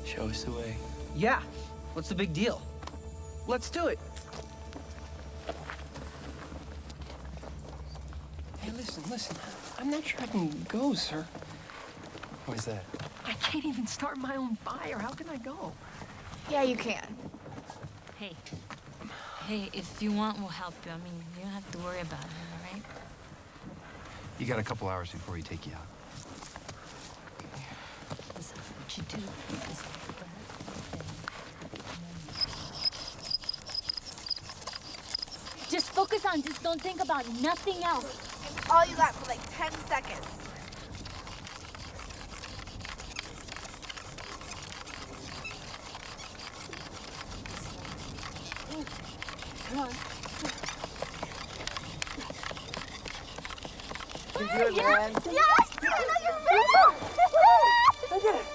S1: Show us the way.
S7: Yeah. What's the big deal? Let's do it.
S21: Hey, listen. I'm not sure I can go, sir.
S13: Why is that?
S21: I can't even start my own fire. How can I go?
S15: Yeah, you can.
S11: Hey, if you want, we'll help you. I mean, you don't have to worry about it, all right?
S13: You got a couple hours before we take you out.
S11: Listen, what you do is just focus on, just don't think about nothing else.
S15: All you got for like 10 seconds.
S11: Come on.
S21: You good, man?
S15: Yes! I did it!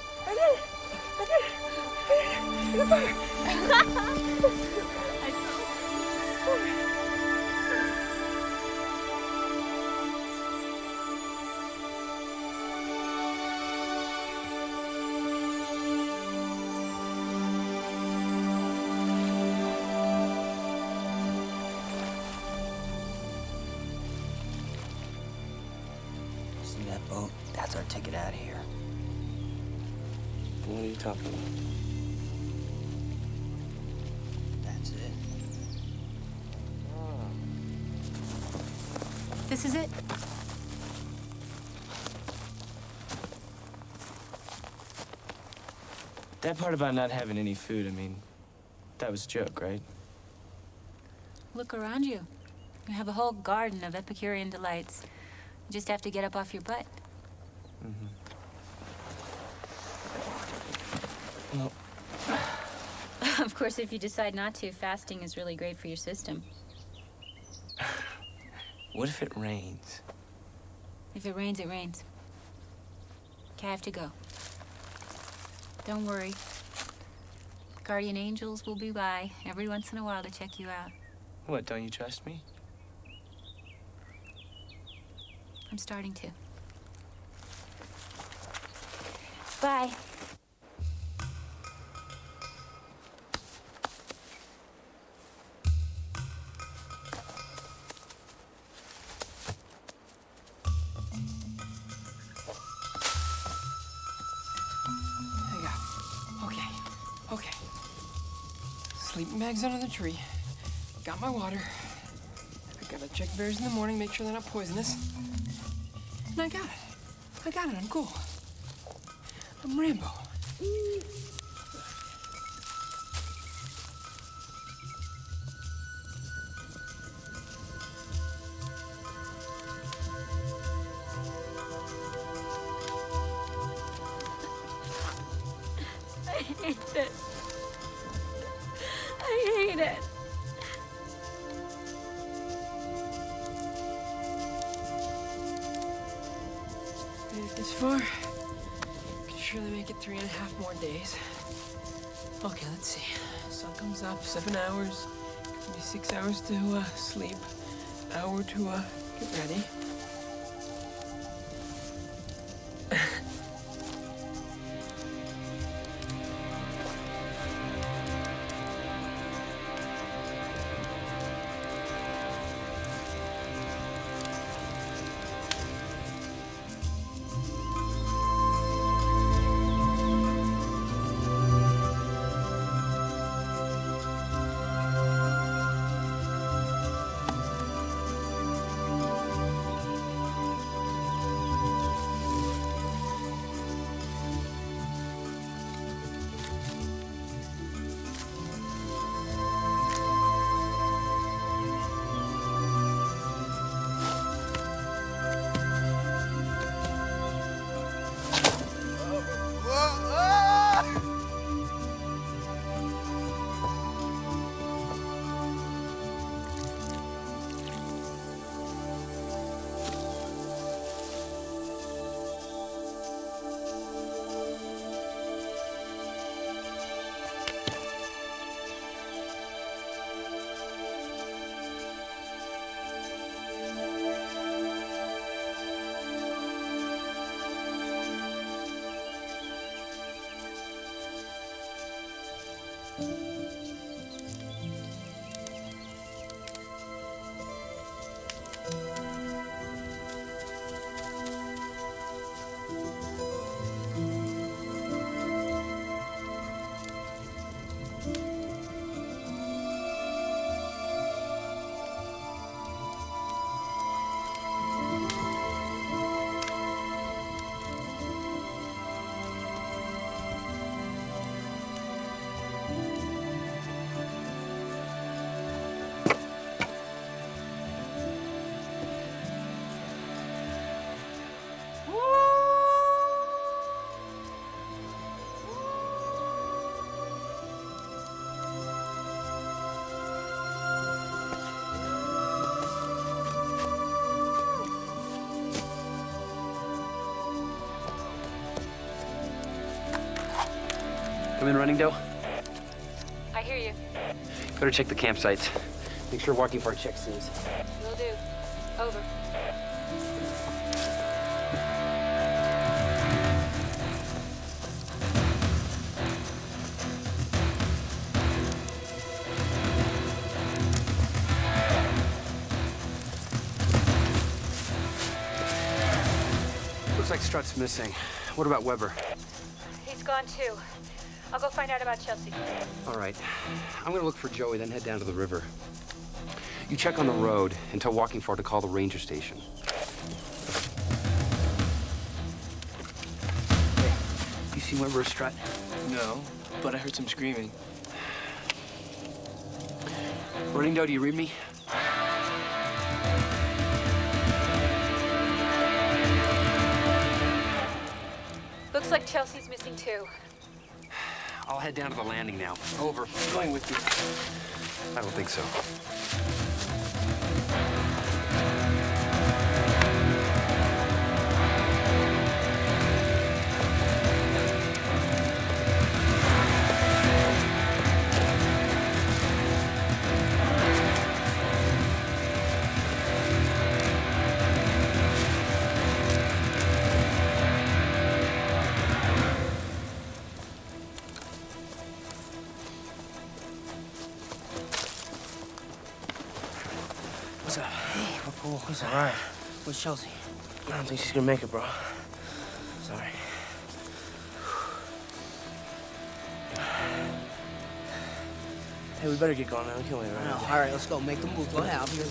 S7: See that boat? That's our ticket out of here.
S1: What are you talking about?
S7: That's it.
S10: This is it?
S1: That part about not having any food, I mean, that was a joke, right?
S10: Look around you. You have a whole garden of Epicurean delights. You just have to get up off your butt.
S1: Well,
S10: Of course, if you decide not to, fasting is really great for your system.
S1: what if it rains?
S10: If it rains, it rains. Okay, I have to go. Don't worry. Guardian angels will be by every once in a while to check you out.
S1: What, don't you trust me?
S10: I'm starting to. Bye.
S21: Okay. Sleeping bag's under the tree. Got my water. I gotta check berries in the morning, make sure they're not poisonous. And I got it. I'm cool. I'm Rambo.
S10: I hate it. I hate it.
S21: Made it this far. Can surely make it 3.5 more days. Okay, let's see. Sun comes up, 7 hours. Maybe 6 hours to sleep. Hour to get ready.
S13: Come in, Running Doe.
S10: I hear you.
S13: Better check the campsites. Make sure walking for our check sees.
S10: Will do. Over.
S13: Looks like Strut's missing. What about Weber?
S10: He's gone too. I'll go find out about Chelsea.
S13: All right. I'm gonna look for Joey, then head down to the river. You check on the road and tell Walking Far to call the ranger station. Hey, you seen Weber or Strut?
S21: No, but I heard some screaming.
S13: Running Doe, do you read me?
S10: Looks like Chelsea's missing too.
S13: I'll head down to the landing now.
S21: Over. Going with you.
S13: I don't think so.
S20: What's up?
S14: Hey, we're cool.
S20: He's
S14: all
S20: alright. Where's Chelsea?
S14: I don't think she's gonna make it, bro. Sorry. Hey, we better get going, man. We can't wait around.
S20: All right, let's go. Make the move. Go ahead. I'll be here.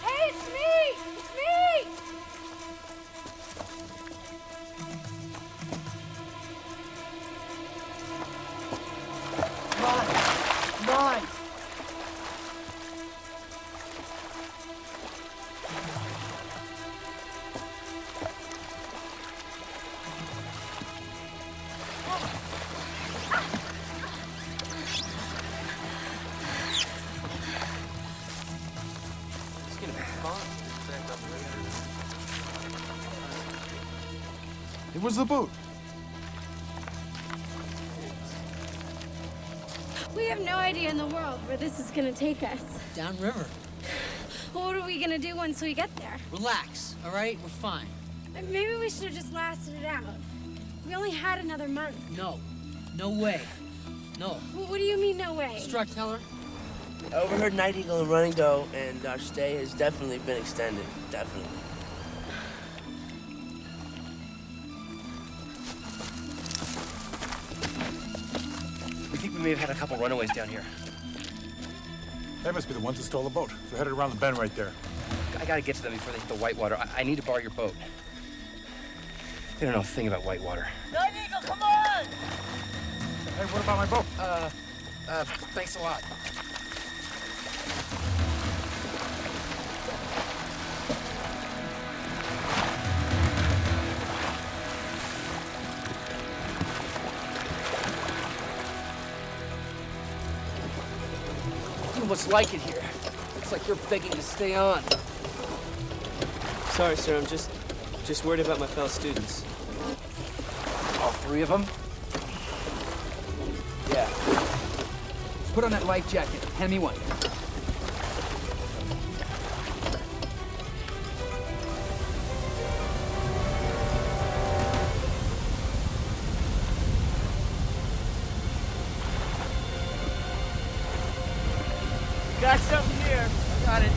S18: Hey, it's me! It's me!
S20: Come on.
S21: It's gonna be fun.
S6: It was the boat.
S18: We have no idea in the world where this is gonna take us.
S20: Downriver.
S18: Well, what are we gonna do once we get there?
S20: Relax, all right? We're fine.
S18: Maybe we should have just lasted it out. We only had another month.
S20: No. No way. No.
S18: Well, what do you mean, no way?
S20: Strut, tell her.
S14: I overheard Night Eagle and Running Doe, and our stay has definitely been extended. Definitely.
S13: We think we may have had a couple runaways down here.
S6: They must be the ones that stole the boat. They're headed around the bend right there.
S13: I gotta get to them before they hit the whitewater. I need to borrow your boat. They don't know a thing about whitewater.
S20: Night Eagle, come on!
S6: Hey, what about my boat?
S13: Thanks a lot.
S21: Dude, what's like it here? Looks like you're begging to stay on.
S1: Sorry, sir. I'm just worried about my fellow students.
S21: All three of them?
S20: Yeah.
S22: Put on that life jacket. Hand me one.
S14: Got something here.
S20: Got it.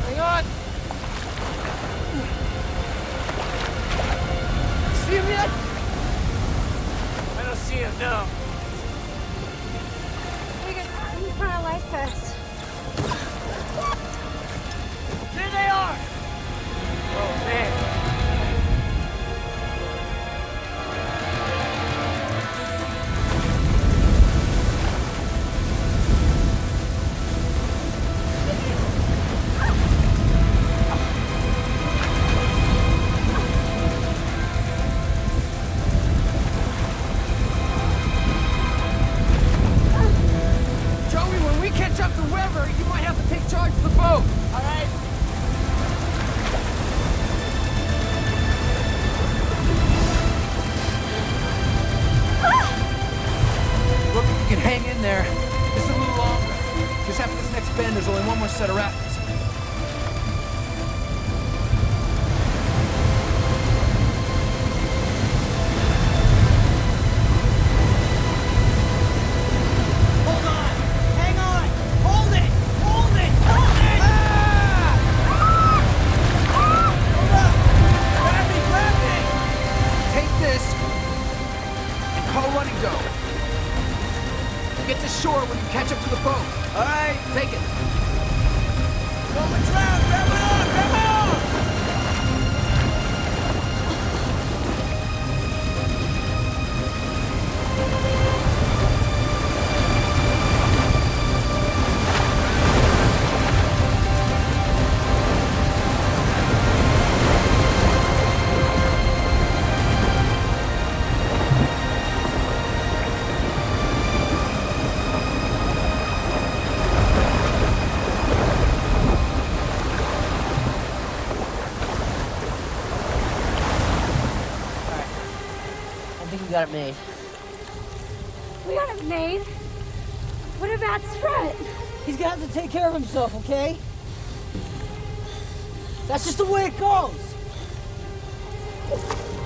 S14: Hang on. See him yet? I don't see him, no.
S18: We can put our life vest.
S14: There they are. Oh, man.
S22: up the river, you might have to take charge of the boat. All right? Look, if you can hang in there, just a little longer. Just after this next bend, there's only one more set of rapids.
S7: Got it made.
S18: We got it made? What about Strut?
S4: He's gonna have to take care of himself, okay? That's just the way it goes.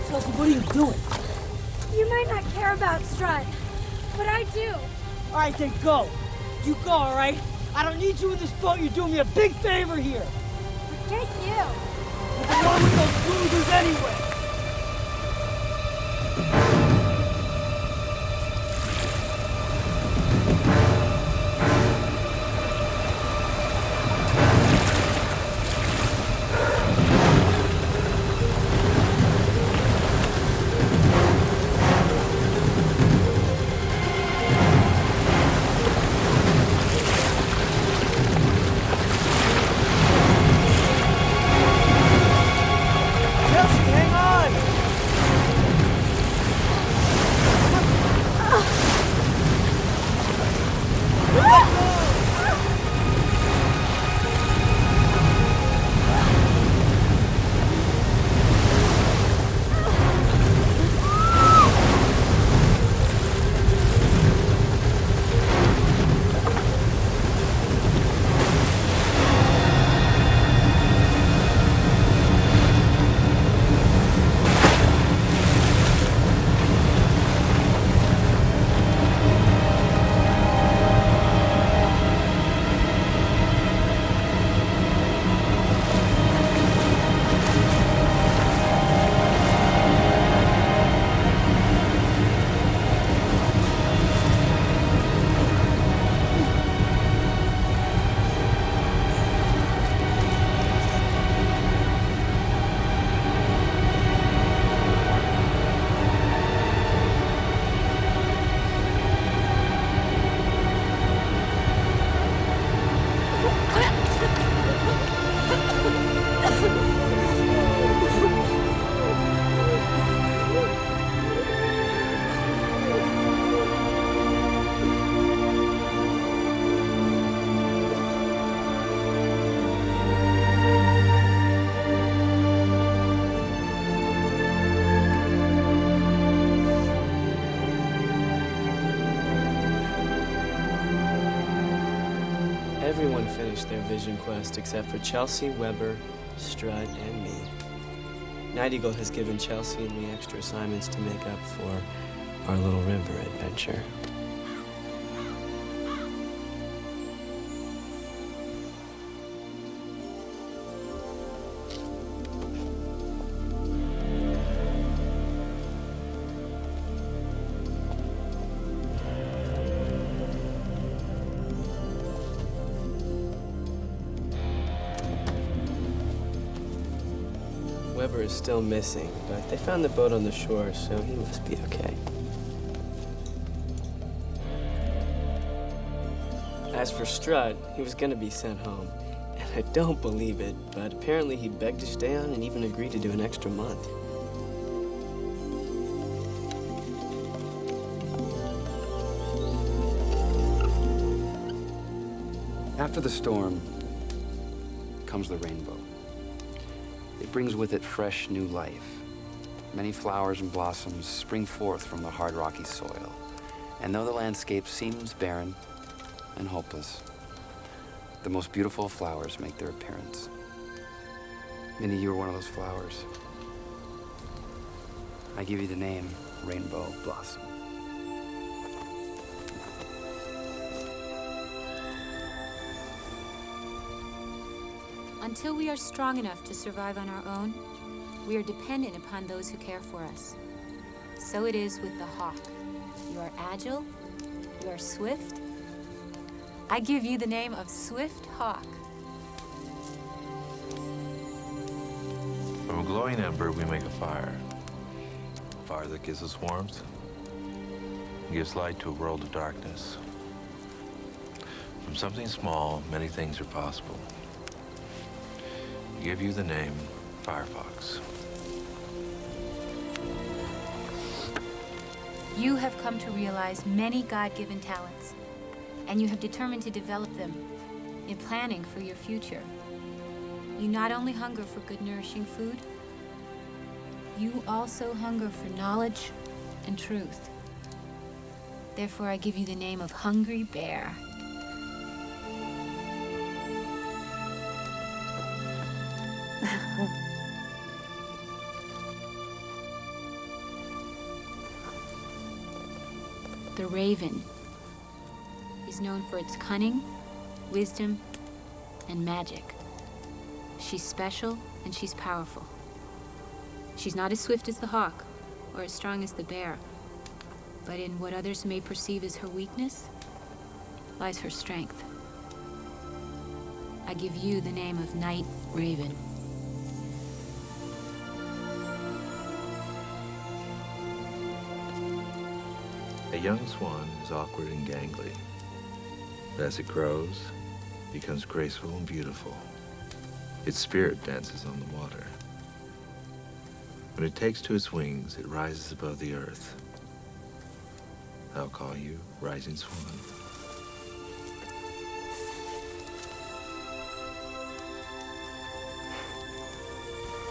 S4: Chelsea, what are you doing?
S18: You might not care about Strut, but I do.
S4: All right, then go. You go, all right? I don't need you in this boat. You're doing me a big favor here.
S18: Forget you.
S4: What's wrong with those losers anyway?
S1: Everyone finished their vision quest except for Chelsea, Weber, Strut, and me. Night Eagle has given Chelsea and me extra assignments to make up for our little river adventure. Weber is still missing, but they found the boat on the shore, so he must be okay. As for Strut, he was gonna be sent home, and I don't believe it, but apparently he begged to stay on and even agreed to do an extra month.
S13: After the storm comes the rainbow. It brings with it fresh, new life. Many flowers and blossoms spring forth from the hard, rocky soil. And though the landscape seems barren and hopeless, the most beautiful flowers make their appearance. Minnie, you are one of those flowers. I give you the name Rainbow Blossom.
S10: Until we are strong enough to survive on our own, we are dependent upon those who care for us. So it is with the hawk. You are agile, you are swift. I give you the name of Swift Hawk.
S17: From a glowing ember, we make a fire. A fire that gives us warmth, and gives light to a world of darkness. From something small, many things are possible. I give you the name Firefox.
S10: You have come to realize many God-given talents, and you have determined to develop them in planning for your future. You not only hunger for good, nourishing food, you also hunger for knowledge and truth. Therefore, I give you the name of Hungry Bear. The raven is known for its cunning, wisdom, and magic. She's special and she's powerful. She's not as swift as the hawk or as strong as the bear, but in what others may perceive as her weakness lies her strength. I give you the name of Night Raven.
S17: A young swan is awkward and gangly, but as it grows, it becomes graceful and beautiful. Its spirit dances on the water. When it takes to its wings, it rises above the earth. I'll call you Rising Swan.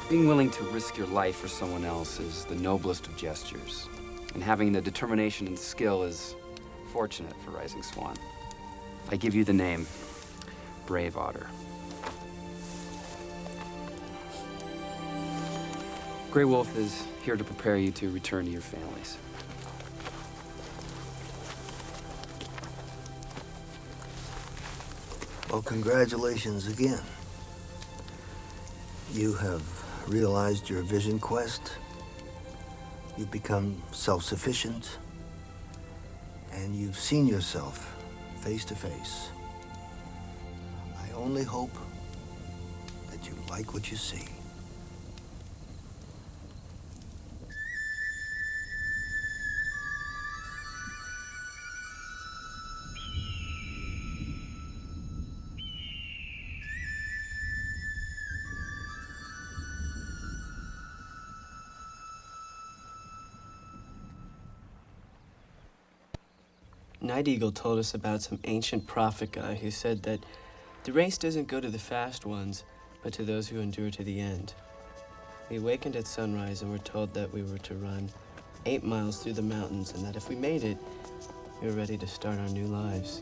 S13: Being willing to risk your life for someone else is the noblest of gestures. And having the determination and skill is fortunate for Rising Swan. I give you the name Brave Otter. Grey Wolf is here to prepare you to return to your families.
S9: Well, congratulations again. You have realized your vision quest. You've become self-sufficient. And you've seen yourself face to face. I only hope that you like what you see.
S1: Night Eagle told us about some ancient prophet guy who said that the race doesn't go to the fast ones, but to those who endure to the end. We awakened at sunrise and were told that we were to run 8 miles through the mountains and that if we made it, we were ready to start our new lives.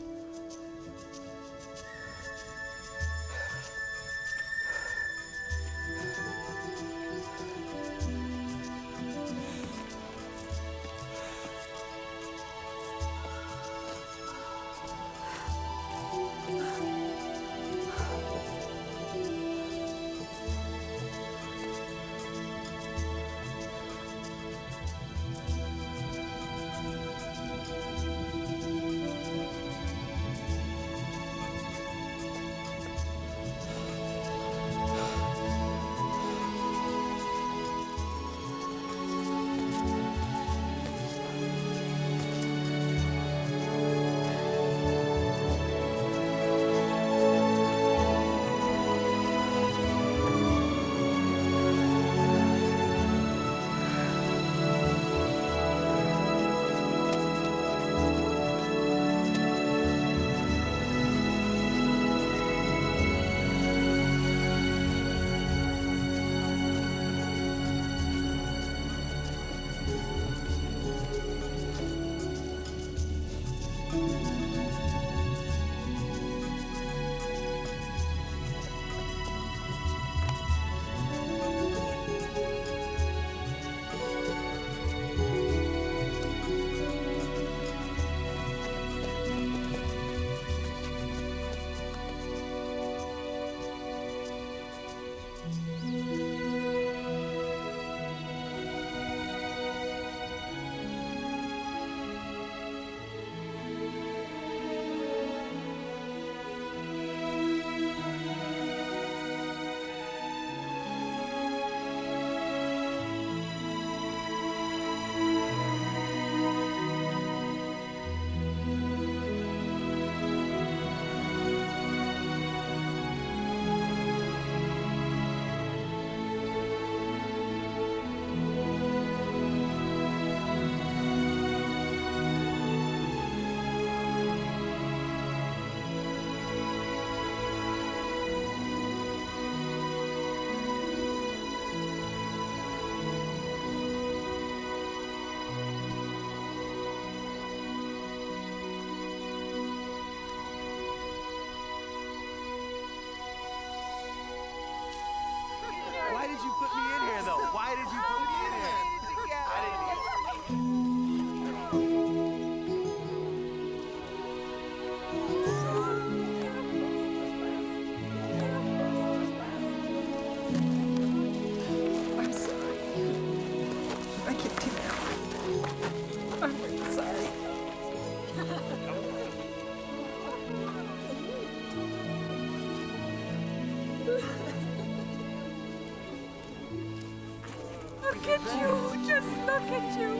S2: Look at you! Just look at you!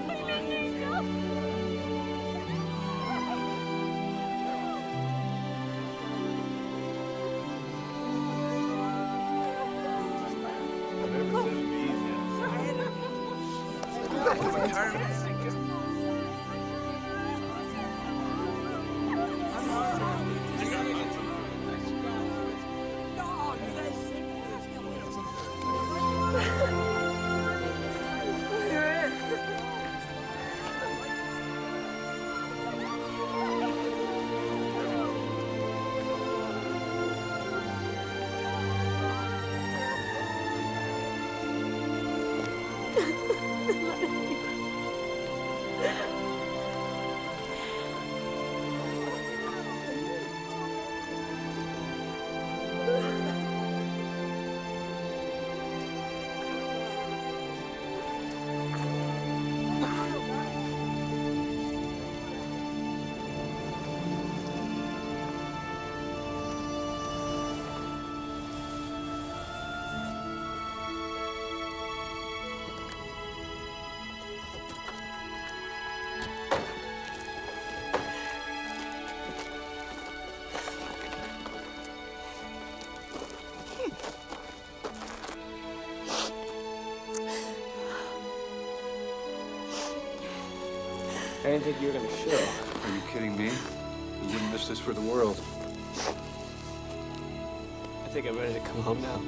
S2: My angel!
S1: I didn't think you were gonna show.
S6: Are you kidding me? We wouldn't miss this for the world.
S1: I think I'm ready to come home now.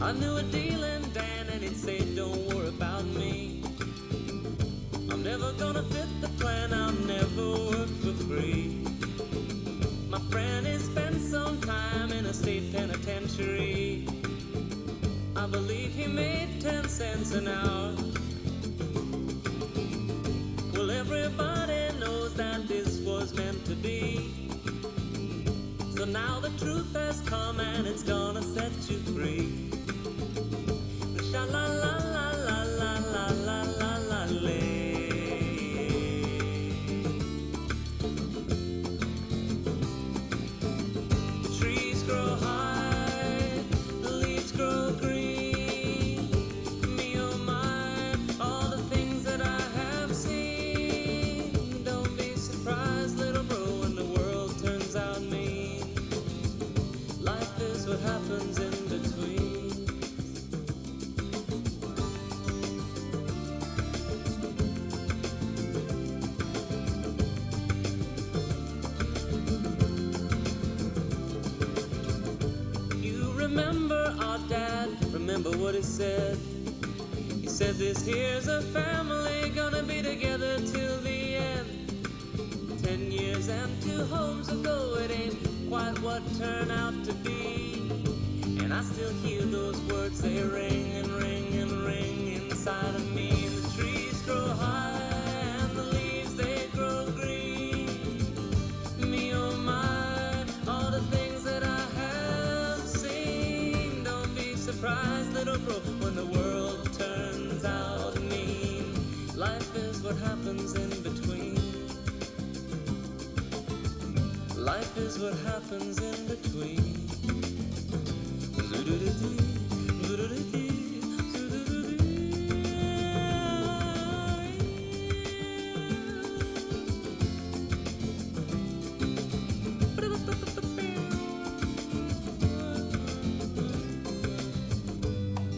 S2: I knew a dealing Dan and he'd say, don't worry about me. I'm never gonna fit the plan, I'll never work for free. My friend has spent some time in a state penitentiary. I believe he made 10 cents an hour. Well, everybody knows that this was meant to be. So now the truth has come and it's gonna set you free. Sha la la la la la la la la la lay. The trees grow high, the leaves grow green. Me oh my, all the things that I have seen. Don't be surprised, little bro, when the world turns out mean. Life is what happens in between. Remember our dad, remember what he said. He said this here's a family gonna be together till the end. 10 years and 2 homes ago, it ain't quite what turned out to be. And I still hear those words, they ring and ring and ring inside of me. And the trees grow high and the leaves, they grow green. Me oh my, all the things that I have seen. Don't be surprised, little bro, when the world turns out mean. Life is what happens in between. Life is what happens in between.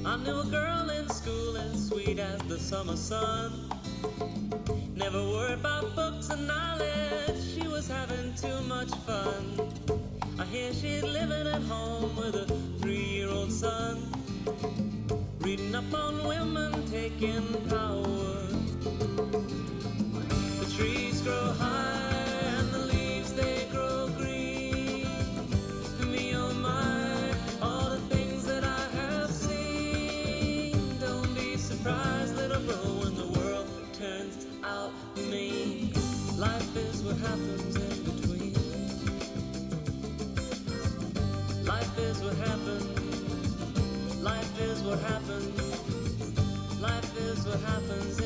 S2: I knew a girl in school as sweet as the summer sun. Never worried about books and knowledge, she was having too much fun. I hear she's living at home with a 3-year-old son, reading up on women taking power. The trees grow high and the leaves they grow green. Me oh my, all the things that I have seen. Don't be surprised, little bro, when the world turns out mean. Life is what happens in between. Life is what happens. Life is what happens. Life is what happens